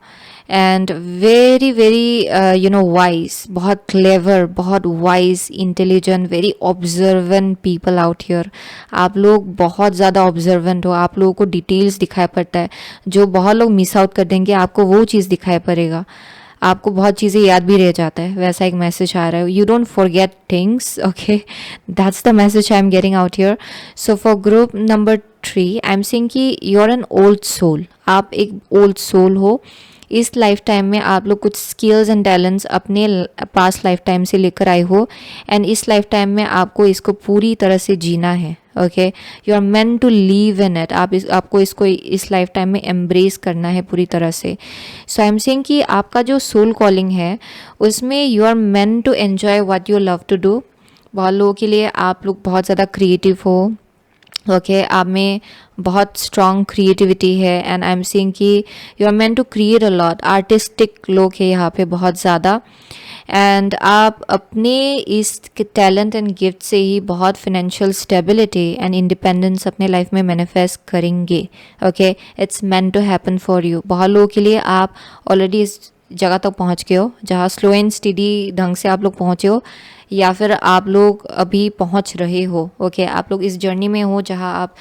Speaker 1: एंड वेरी वेरी वाइज, बहुत क्लेवर, बहुत wise, intelligent, very observant people out here. आप लोग बहुत ज़्यादा ऑब्जर्वेंट हो, आप लोगों को डिटेल्स दिखाई पड़ता है, जो बहुत लोग मिस आउट कर देंगे आपको वो चीज़ दिखाई पड़ेगा, आपको बहुत चीज़ें याद भी रह जाता है, वैसा एक मैसेज आ रहा है। You don't forget things, okay, that's the message I am getting out here. So for group number 3 I am saying कि you are an old soul, आप एक ओल्ड सोल हो। इस लाइफ टाइम में आप लोग कुछ स्किल्स एंड टैलेंट्स अपने पास्ट लाइफ टाइम से लेकर आए हो, एंड इस लाइफ टाइम में आपको इसको पूरी तरह से जीना है, okay. You are meant to live in it, आपको इसको इस लाइफ टाइम में एम्ब्रेस करना है पूरी तरह से। सो आई एम सेइंग कि आपका जो सोल कॉलिंग है उसमें you are meant to enjoy what you love to do. बहुत लोगों के लिए आप लोग बहुत ज़्यादा क्रिएटिव हो, ओके, आप में बहुत स्ट्रॉन्ग क्रिएटिविटी है, एंड आई एम सीइंग कि you are meant to create a lot, artistic लोग है यहाँ पे बहुत ज़्यादा, एंड आप अपने इस टैलेंट एंड गिफ्ट से ही बहुत फिनेंशियल स्टेबिलिटी एंड इंडिपेंडेंस अपने लाइफ में मैनिफेस्ट करेंगे, okay. It's meant to happen for you. बहुत लोगों के लिए आप ऑलरेडी इस जगह तक पहुँच गए हो जहाँ स्लो एंड स्टडी ढंग से आप लोग पहुँचे हो, या फिर आप लोग अभी पहुंच रहे हो, ओके, आप लोग इस जर्नी में हो जहां आप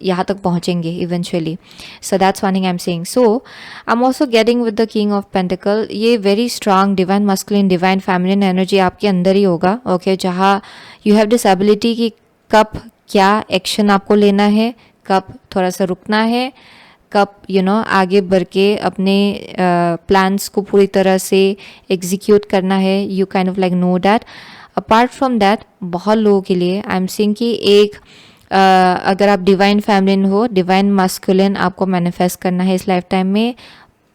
Speaker 1: यहाँ तक पहुँचेंगे eventually. So that's one thing I am saying. So I am also getting with the king of pentacle, ये very strong divine masculine divine feminine energy आपके अंदर ही होगा, ओके, जहाँ यू हैव दिस एबिलिटी कि कब क्या एक्शन आपको लेना है, कब थोड़ा सा रुकना है, कब आगे बढ़ के अपने प्लान्स को पूरी तरह से एग्जीक्यूट करना है। You kind of like know that. Apart from that बहुत लोगों के लिए आई एम सीइंग कि एक अगर आप डिवाइन फेमिनिन हो, डिवाइन मास्कुलिन आपको मैनिफेस्ट करना है इस लाइफ टाइम में,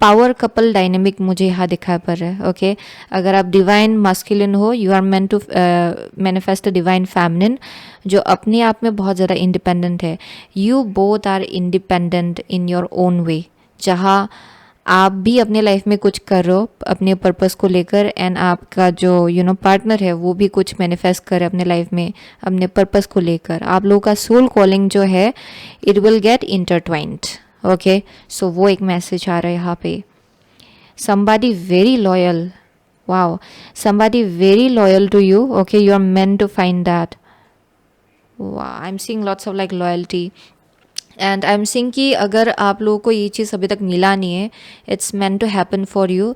Speaker 1: पावर कपल डायनेमिक मुझे यहाँ दिखाई पड़ रहा है, ओके। अगर आप डिवाइन मास्कुलिन हो, you are meant to manifest a divine feminine जो अपने आप में बहुत ज़्यादा इंडिपेंडेंट है। You both are independent in your own way, जहाँ आप भी अपने लाइफ में कुछ कर रहे हो अपने पर्पस को लेकर, एंड आपका जो पार्टनर है वो भी कुछ मैनिफेस्ट करे अपने लाइफ में अपने पर्पस को लेकर। आप लोगों का सोल कॉलिंग जो है it will get intertwined, okay. So वो एक मैसेज आ रहा है यहाँ पे। somebody very loyal, wow, somebody very loyal to you, okay, you are meant to find that. wow, I'm seeing lots of like loyalty, and I am seeing कि अगर आप लोगों को ये चीज़ अभी तक मिला नहीं है, it's meant to happen for you,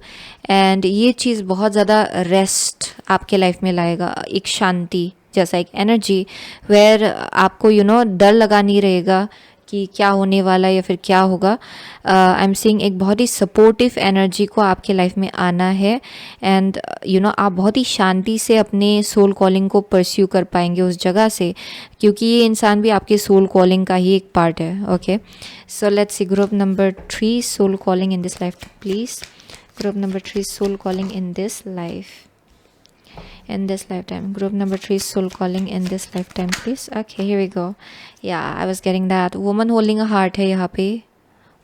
Speaker 1: and ये चीज़ बहुत ज़्यादा रेस्ट आपके लाइफ में लाएगा, एक शांति जैसा एक एनर्जी वेयर आपको डर लगा नहीं रहेगा कि क्या होने वाला है या फिर क्या होगा। आई एम सीइंग एक बहुत ही सपोर्टिव एनर्जी को आपके लाइफ में आना है, एंड आप बहुत ही शांति से अपने सोल कॉलिंग को परस्यू कर पाएंगे उस जगह से, क्योंकि ये इंसान भी आपके सोल कॉलिंग का ही एक पार्ट है, okay. So let's see group number 3 soul calling in this life please. Group number 3 soul calling in this life, in this lifetime. Group number 3 soul calling in this lifetime please. Okay, here we go. Yeah, I was getting that woman holding a heart है यहाँ पे,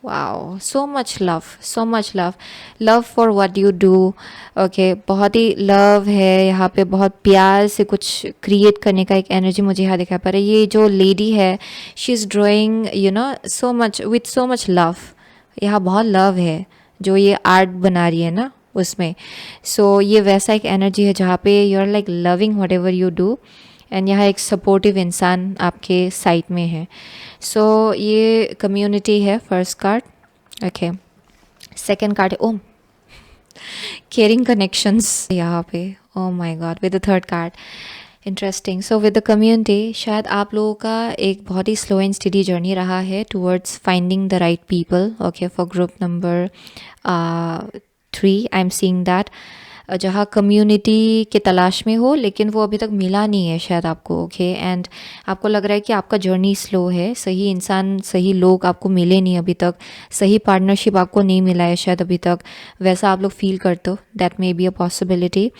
Speaker 1: wow, so much love, so much love, love for what you do. Okay, बहुत ही love है यहाँ पे, बहुत प्यार से कुछ क्रिएट करने का एक एनर्जी मुझे यहाँ दिखाई पड़ रहा है। ये जो लेडी है, she is drawing you know so much with so much love. यहाँ बहुत लव है जो ये आर्ट बना रही है ना उसमें। सो ये वैसा एक एनर्जी है जहाँ पे you are like loving whatever you do, and यहाँ एक सपोर्टिव इंसान आपके साइड में है। सो ये कम्युनिटी है first card. Okay, second card है ओम, केयरिंग कनेक्शंस यहाँ पे। Oh my God, with the third card, interesting. So with the community, शायद आप लोगों का एक बहुत ही स्लो एंड स्टडी जर्नी रहा है towards finding the right people. Okay, for group number 3 I am seeing that, जहाँ कम्युनिटी के तलाश में हो लेकिन वो अभी तक मिला नहीं है शायद आपको। ओके, एंड आपको लग रहा है कि आपका जर्नी स्लो है, सही इंसान सही लोग आपको मिले नहीं अभी तक, सही पार्टनरशिप आपको नहीं मिला है शायद अभी तक, वैसा आप लोग फील करते हो। That may be a possibility.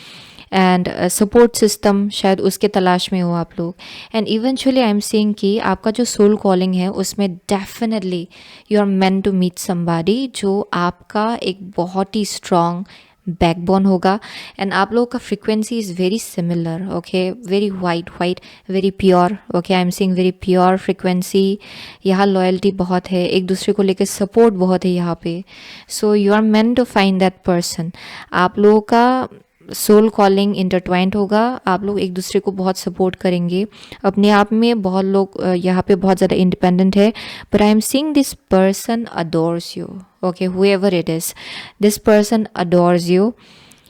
Speaker 1: And support system शायद उसके तलाश में हो आप लोग। And eventually I am seeing कि आपका जो सोल कॉलिंग है उसमें definitely you are meant to meet somebody जो आपका एक बहुत ही स्ट्रॉन्ग बैकबोन होगा। एंड आप लोगों का frequency is very similar. Okay, very white white, very pure. Okay, I am seeing very pure frequency. यहाँ लॉयल्टी बहुत है, एक दूसरे को लेकर सपोर्ट बहुत है यहाँ पे। So you are meant to find that person. आप लोगों का सोल कॉलिंग इंटरट्वाइंड होगा, आप लोग एक दूसरे को बहुत सपोर्ट करेंगे। अपने आप में बहुत लोग यहाँ पे बहुत ज़्यादा इंडिपेंडेंट है, but I am seeing this person adores you. Okay, however it is, this person adores you.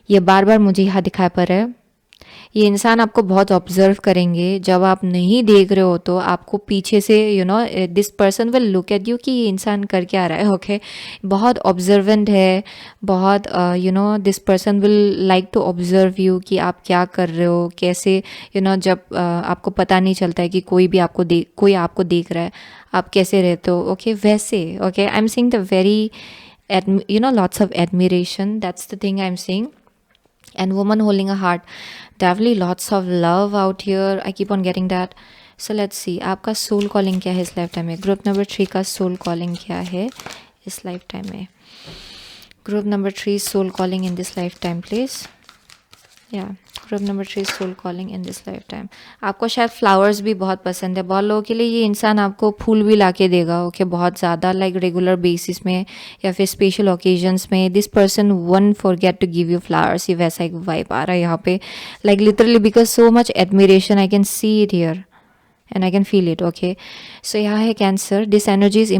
Speaker 1: ये बार बार मुझे यहाँ दिखाई पड़ रहा है। ये इंसान आपको बहुत ऑब्जर्व करेंगे, जब आप नहीं देख रहे हो तो आपको पीछे से you know this person will look at you कि ये इंसान कर क्या रहा है। ओके, बहुत ऑब्जर्वेंट है, बहुत you know this person will like to observe you कि आप क्या कर रहे हो, कैसे यू नो जब आपको पता नहीं चलता है कि कोई आपको देख रहा है, आप कैसे रहते हो। ओके, वैसे okay, I am seeing the very you know lots of admiration, that's the thing I'm seeing. And woman holding a heart, definitely lots of love out here, I keep on getting that. So let's see आपका soul calling क्या है इस life time में। Group number 3 का soul calling क्या है इस life time में। Group number 3 soul calling in this lifetime please। या group number 3 soul calling in this life time. आपको शायद फ्लावर्स भी बहुत पसंद है, बहुत लोगों के लिए ये इंसान आपको फूल भी ला के देगा। ओके, बहुत ज़्यादा लाइक रेगुलर बेसिस में या फिर स्पेशल ओकेजन्स में this person won't forget to give you flowers. ये वैसा एक वाइब आ रहा है यहाँ पे, like literally because so much admiration I can see it here and I can feel it. Okay, so यहाँ है Cancer. This energy is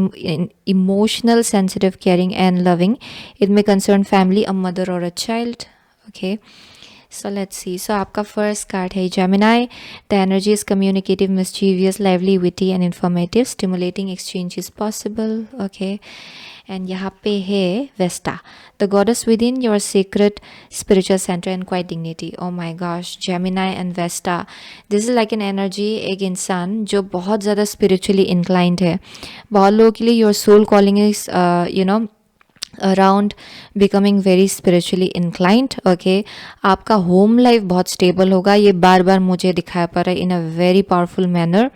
Speaker 1: emotional, sensitive, caring and loving. It may concern family, a mother or a child. Okay, so let's see. So आपका first card है Gemini. The energy is communicative, mischievous, lively, witty and informative. Stimulating exchange is possible. Okay, and यहाँ पे है Vesta. The goddess within your sacred spiritual center and quiet dignity. Oh my gosh, Gemini and Vesta. This is like an energy, एक इंसान जो बहुत ज़्यादा spiritually inclined है। बहुत लोगों के लिए your soul calling is you know around becoming very spiritually inclined. Okay, आपका होम लाइफ बहुत स्टेबल होगा, ये बार बार मुझे दिखाई पड़ रहा है इन अ वेरी पावरफुल मैनर।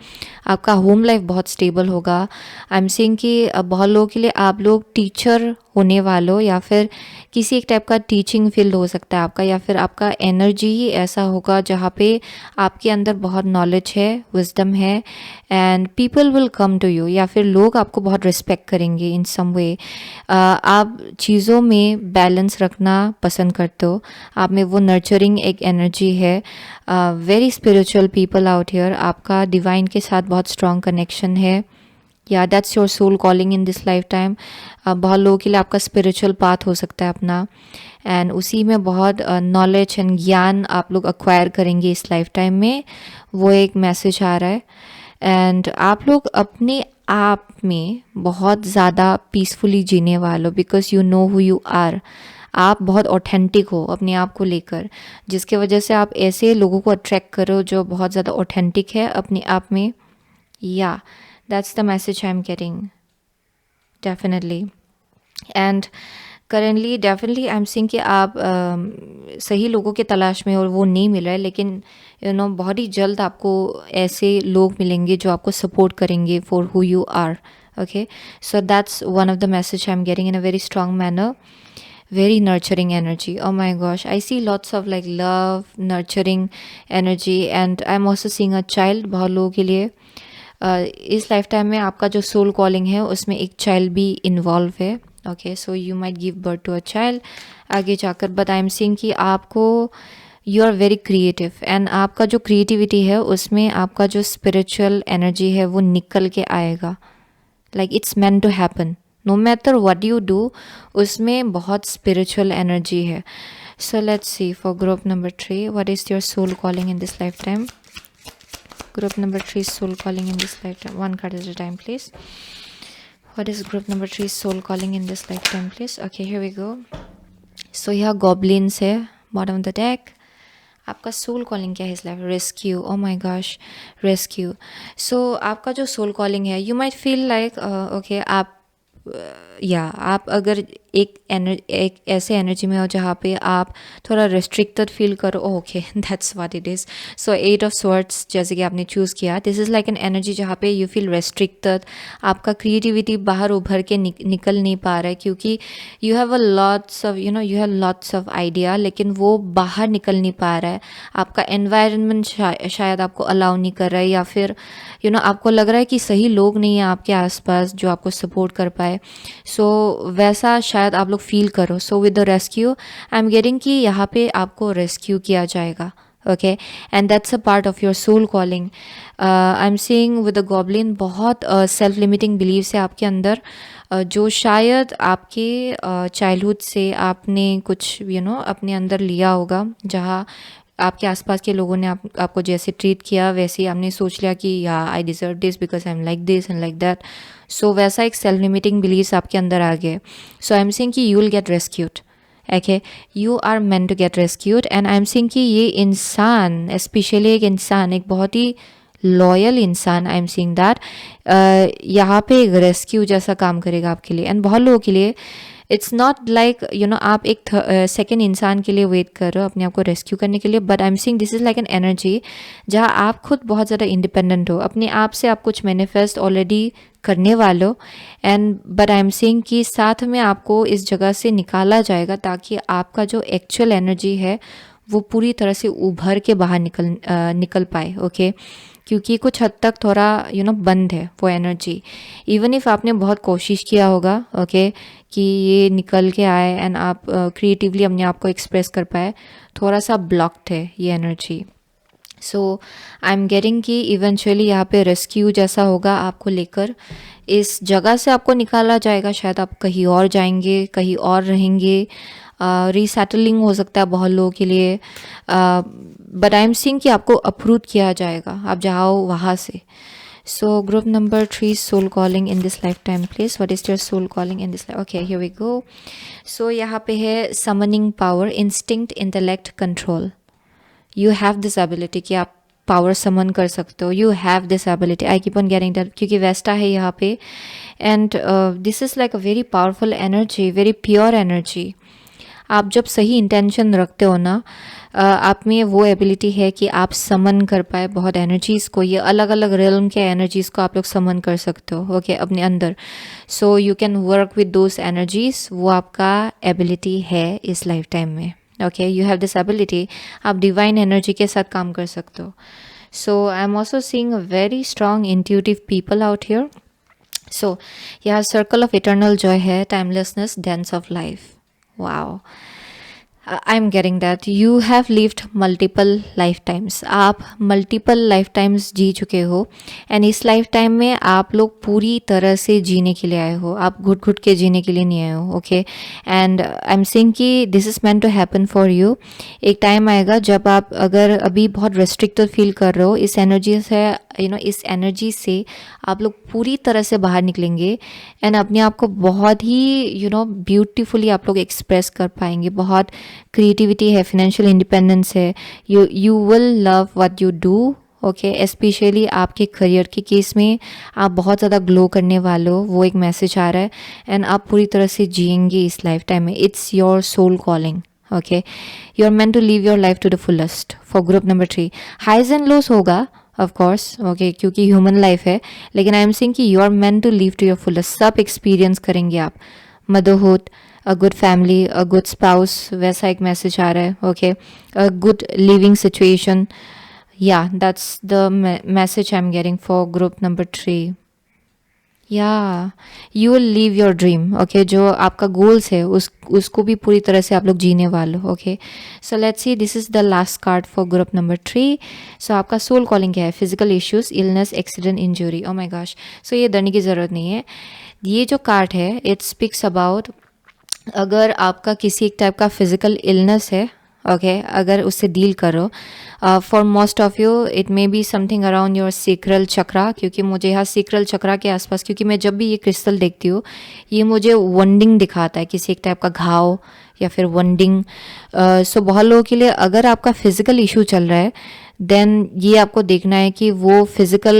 Speaker 1: आपका होम लाइफ बहुत स्टेबल होगा। आई एम सीइंग कि बहुत लोगों के लिए आप लोग टीचर होने वालों या फिर किसी एक टाइप का टीचिंग फील्ड हो सकता है आपका, या फिर आपका एनर्जी ही ऐसा होगा जहाँ पे आपके अंदर बहुत नॉलेज है, विजडम है, and people will come to you, या फिर लोग आपको बहुत रिस्पेक्ट करेंगे इन सम वे। आप चीज़ों में बैलेंस रखना पसंद करते हो, आप में वो नर्चरिंग एक एनर्जी है। Very spiritual people out here, आपका डिवाइन के साथ बहुत स्ट्रॉन्ग कनेक्शन है। या that's your soul calling in this life time. बहुत लोगों के लिए आपका स्पिरिचुअल पाथ हो सकता है अपना, एंड उसी में बहुत नॉलेज एंड ज्ञान आप लोग एक्वायर करेंगे इस लाइफ टाइम में, वो एक मैसेज आ रहा है। एंड आप लोग अपने आप में बहुत ज़्यादा पीसफुली जीने वालों, because you know who you are. आप बहुत ऑथेंटिक हो अपने आप को लेकर, जिसके वजह से आप ऐसे लोगों को अट्रैक्ट करो जो बहुत ज़्यादा ऑथेंटिक है अपने आप में। या that's the message I'm getting, definitely. And currently definitely I'm seeing कि आप सही लोगों के तलाश में और वो नहीं मिल रहा है, लेकिन यू नो बहुत ही जल्द आपको ऐसे लोग मिलेंगे जो आपको सपोर्ट करेंगे for who you are. Okay, so that's one of the message I'm getting in a very strong manner. Very nurturing energy. Oh my gosh, I see lots of like love, nurturing energy, and I'm also seeing a child. बहुत लोगों के लिए इस life time में आपका जो soul calling है उसमें एक चाइल्ड भी इन्वॉल्व है. Okay, so you might give birth to a child आगे जाकर, बट आई एम सीइंग कि आपको you are very creative, and आपका जो क्रिएटिविटी है उसमें आपका जो स्पिरिचुअल एनर्जी है वो निकल के आएगा. Like it's meant to happen. No matter what you do, उसमें बहुत स्पिरिचुअल एनर्जी है. So let's see for group number 3, what is your soul calling in this life time. Group number 3 soul calling in this lifetime. One card at a time, please. What is group number 3 soul calling in this lifetime, please? Okay, here we go. So यहाँ goblins है bottom of the deck. आपका soul calling क्या है इस life? Rescue. ओ माई gosh, rescue. सो आपका जो soul calling है, you might feel like okay, आप या आप अगर एक ऐसे एनर्जी में हो जहाँ पे आप थोड़ा रिस्ट्रिक्टेड फील करो. Okay, that's what it is. So 8 of swords जैसे कि आपने चूज़ किया, this is like an energy जहाँ पे यू फील रेस्ट्रिक्टेड. आपका क्रिएटिविटी बाहर उभर के निकल नहीं पा रहा है, क्योंकि you have a lots of you have lots of idea, लेकिन वो बाहर निकल नहीं पा रहा है. आपका एनवायरनमेंट शायद आपको अलाउ नहीं कर रहा है, या फिर आपको लग रहा है कि सही लोग नहीं है आपके आसपास जो आपको सपोर्ट कर पाए. सो वैसा शायद आप लोग फील करो. So with the rescue I am getting कि यहाँ पे आपको रेस्क्यू किया जाएगा. Okay, and that's a part of your soul calling. I am seeing with the goblin बहुत सेल्फ लिमिटिंग बिलीव्स है आपके अंदर, जो शायद आपके चाइल्डहुड से आपने कुछ अपने अंदर लिया होगा, जहाँ आपके आसपास के लोगों ने आपको जैसे ट्रीट किया वैसे ही आपने सोच लिया कि yeah I deserve this because I am like this and like that. So वैसा एक सेल्फ लिमिटिंग बिलीव्स आपके अंदर आ गए. सो आई एम सेइंग कि you will get rescued. Okay, you are meant to get rescued. And I am saying कि ये इंसान, स्पेशली एक इंसान, एक बहुत ही लॉयल इंसान, आई एम सीइंग दैट यहाँ पे एक रेस्क्यू जैसा काम करेगा आपके लिए. एंड बहुत लोगों के लिए इट्स नॉट लाइक आप एक सेकेंड इंसान के लिए वेट कर रहे हो अपने आप को रेस्क्यू करने के लिए, but I am seeing this is like an energy जहाँ आप खुद बहुत ज़्यादा इंडिपेंडेंट हो, अपने आप से आप कुछ मैनिफेस्ट ऑलरेडी करने वाले हो. And but I am seeing कि साथ में आपको इस जगह से निकाला जाएगा ताकि आपका जो एक्चुअल एनर्जी है वो पूरी तरह से उभर के बाहर निकल पाए. ओके, क्योंकि कुछ हद तक थोड़ा बंद है वो एनर्जी. इवन इफ़ आपने बहुत कोशिश किया होगा ओके कि ये निकल के आए एंड आप क्रिएटिवली अपने आप को एक्सप्रेस कर पाए, थोड़ा सा ब्लॉक्ड है ये energy. So I am getting कि इवेंचुअली यहाँ पे रेस्क्यू जैसा होगा आपको लेकर, इस जगह से आपको निकाला जाएगा. शायद आप कहीं और जाएंगे, कहीं और रहेंगे, रीसेटलिंग हो सकता है बहुत लोगों के लिए, बट आई एम सीइंग कि आपको अप्रूव किया जाएगा आप जहाँ हो वहाँ से. So group number 3 soul calling in this life time please. What is your soul calling in this life? Okay, here we go. So यहाँ पे है summoning power, instinct, intellect, control. You have this ability कि आप power summon कर सकते हो. You have this ability. I keep on getting that क्योंकि Vesta है यहाँ पे. And this is like a very powerful energy, very pure energy. आप जब सही इंटेंशन रखते हो ना, आप में वो एबिलिटी है कि आप समन कर पाए बहुत एनर्जीज़ को. ये अलग अलग रियल्म के एनर्जीज़ को आप लोग समन कर सकते हो ओके अपने अंदर. So you can work with those energies. वो आपका एबिलिटी है इस लाइफ टाइम में. Okay, you have this ability. आप डिवाइन एनर्जी के साथ काम कर सकते हो. So I am also seeing a very strong intuitive people out here. So यहाँ सर्कल ऑफ इटर्नल जॉय है, timelessness, dance of life. Wow, I'm getting that. You have lived multiple lifetimes. आप multiple lifetimes जी चुके हो, and इस life time में आप लोग पूरी तरह से जीने के लिए आए हो. आप घुट घुट के जीने के लिए नहीं आए हो. Okay, and I am saying कि this is meant to happen for you. एक टाइम आएगा जब आप अगर अभी बहुत रेस्ट्रिक्टेड फील कर रहे हो, इस एनर्जी से इस एनर्जी से आप लोग पूरी तरह से बाहर निकलेंगे एंड अपने आप को बहुत ही ब्यूटीफुली आप लोग एक्सप्रेस कर पाएंगे. बहुत क्रिएटिविटी है, फाइनेंशियल इंडिपेंडेंस है. You will love what you do. Okay, specially आपके करियर के केस में आप बहुत ज़्यादा ग्लो करने वाले हो, वो एक मैसेज आ रहा है. एंड आप पूरी तरह से जिएंगे इस लाइफ टाइम में. It's your soul calling. Okay, you are meant to live your life to the fullest. For group number 3 highs and lows होगा. ऑफ कोर्स, ओके, क्योंकि ह्यूमन लाइफ है, लेकिन आई एम सेइंग कि you are meant to live to your fullest, सब experience करेंगे आप, motherhood, a good family, a good spouse, वैसा एक मैसेज आ रहा है, okay, a good living situation, या that's the message I am getting for group number 3. या you will leave your dream, okay, जो आपका गोल्स है उसको भी पूरी तरह से आप लोग जीने वाले हो, okay. So let's see, this is the last card for group number 3. So आपका सोल कॉलिंग क्या है? Physical issues, illness, accident, injury. Oh my gosh, so ये डरने की ज़रूरत नहीं है. ये जो कार्ड है इट स्पीक्स अबाउट, अगर आपका किसी एक टाइप का फिजिकल इलनेस है, ओके, अगर उससे डील करो, for most of you it may be something around your sacral chakra, क्योंकि मुझे यहाँ सीक्रल चक्रा के आसपास, क्योंकि मैं जब भी ये क्रिस्टल देखती हूँ ये मुझे वंडिंग दिखाता है, किसी एक टाइप का घाव या फिर वंडिंग. सो बहुत लोगों के लिए अगर आपका फिजिकल इशू चल रहा है देन ये आपको देखना है कि वो फिजिकल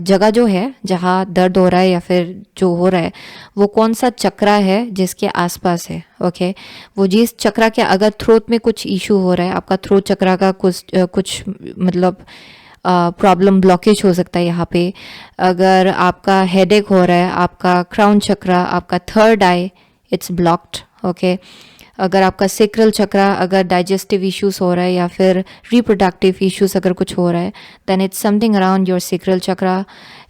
Speaker 1: जगह जो है जहाँ दर्द हो रहा है या फिर जो हो रहा है वो कौन सा चक्रा है जिसके आसपास है, ओके. वो जिस चक्रा के, अगर थ्रोट में कुछ इशू हो रहा है, आपका थ्रोट चक्रा का कुछ मतलब प्रॉब्लम, ब्लॉकेज हो सकता है यहाँ पे. अगर आपका हेडेक हो रहा है, आपका क्राउन चक्रा, आपका third I it's blocked, okay. अगर आपका सेक्रल चक्रा, अगर डाइजेस्टिव इश्यूज हो रहा है या फिर रिप्रोडक्टिव इश्यूज अगर कुछ हो रहा है then it's something around your sacral chakra.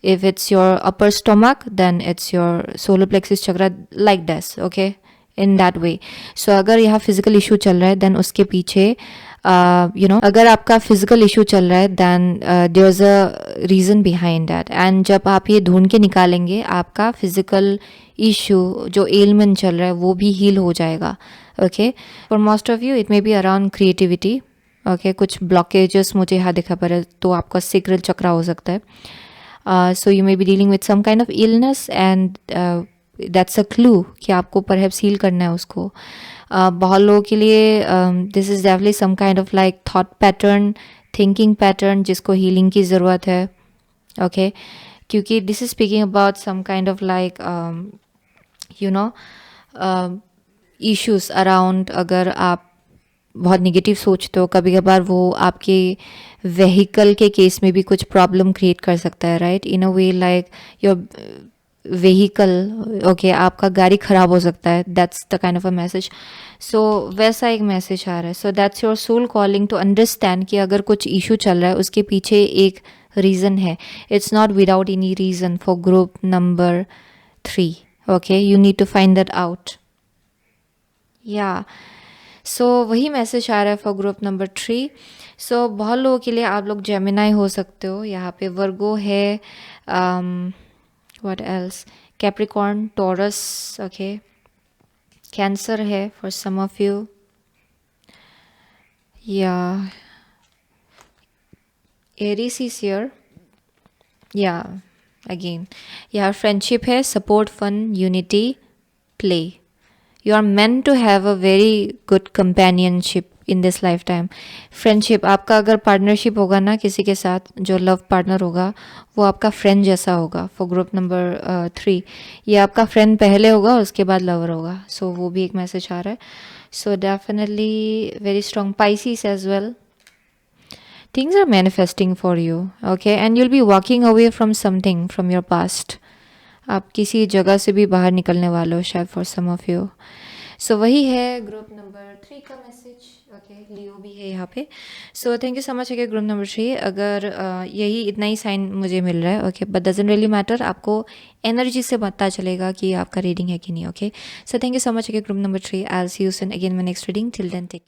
Speaker 1: If it's your upper stomach then it's your solar plexus chakra, like that, okay, in that way. So अगर यहाँ फिजिकल इशू चल रहा है देन उसके पीछे अगर आपका फिजिकल इशू चल रहा है then there is a reason behind that. And जब आप ये ढूंढ के निकालेंगे आपका फिजिकल इशू जो एलमेंट चल रहा है वो भी हील हो जाएगा, okay. For most of you it may be around creativity, okay. कुछ ब्लॉकेजेस मुझे यहाँ दिखा पड़ रहा है तो आपका सेक्रल चक्रा हो सकता है. So you may be dealing with some kind of illness and that's a clue कि आपको परहैप्स हील करना है उसको. बहुत लोगों के लिए this is definitely some kind of like thought pattern, thinking pattern जिसको हीलिंग की ज़रूरत है, ओके. क्योंकि this is speaking about some kind of like you know issues around, अगर आप बहुत निगेटिव सोचते हो कभी कभार वो आपके व्हीकल के केस में भी कुछ प्रॉब्लम क्रिएट कर सकता है, right, in a way like your vehicle, okay, आपका गाड़ी ख़राब हो सकता है, that's the kind of a message. So वैसा एक मैसेज आ रहा है. So that's your soul calling to understand कि अगर कुछ इशू चल रहा है उसके पीछे एक रीज़न है. It's not without any reason for group number 3, okay. You need to find that out. या सो वही मैसेज आ रहा है फॉर ग्रुप नंबर 3. सो बहुत लोगों के लिए आप लोग जेमिनाई हो सकते हो, यहाँ पे वर्गो है, what else, Capricorn, Taurus, okay, cancer है फॉर सम ऑफ यू, या एरीज इज हियर, या अगेन यहाँ फ्रेंडशिप है, support, fun, unity, play. You are meant to have a very good companionship in this lifetime. Friendship, आपका अगर partnership होगा ना किसी के साथ, जो लव पार्टनर होगा वो आपका फ्रेंड जैसा होगा. फॉर ग्रुप नंबर 3 ये आपका फ्रेंड पहले होगा उसके बाद लवर होगा. सो वो भी एक मैसेज आ रहा है. So definitely very strong Pisces as well. Things are manifesting for you, okay, and you'll be walking away from something from your past. आप किसी जगह से भी बाहर निकलने वाले हो शायद फॉर सम ऑफ यू. सो वही है ग्रुप नंबर 3 का मैसेज, ओके. लियो भी है यहाँ पे. सो thank you so much, okay. Group number 3, अगर यही इतना ही साइन मुझे मिल रहा है, okay, but doesn't really matter. आपको एनर्जी से पता चलेगा कि आपका रीडिंग है कि नहीं, okay. So thank you so much, okay. Group number 3, I will see you soon again my next reading. Till then take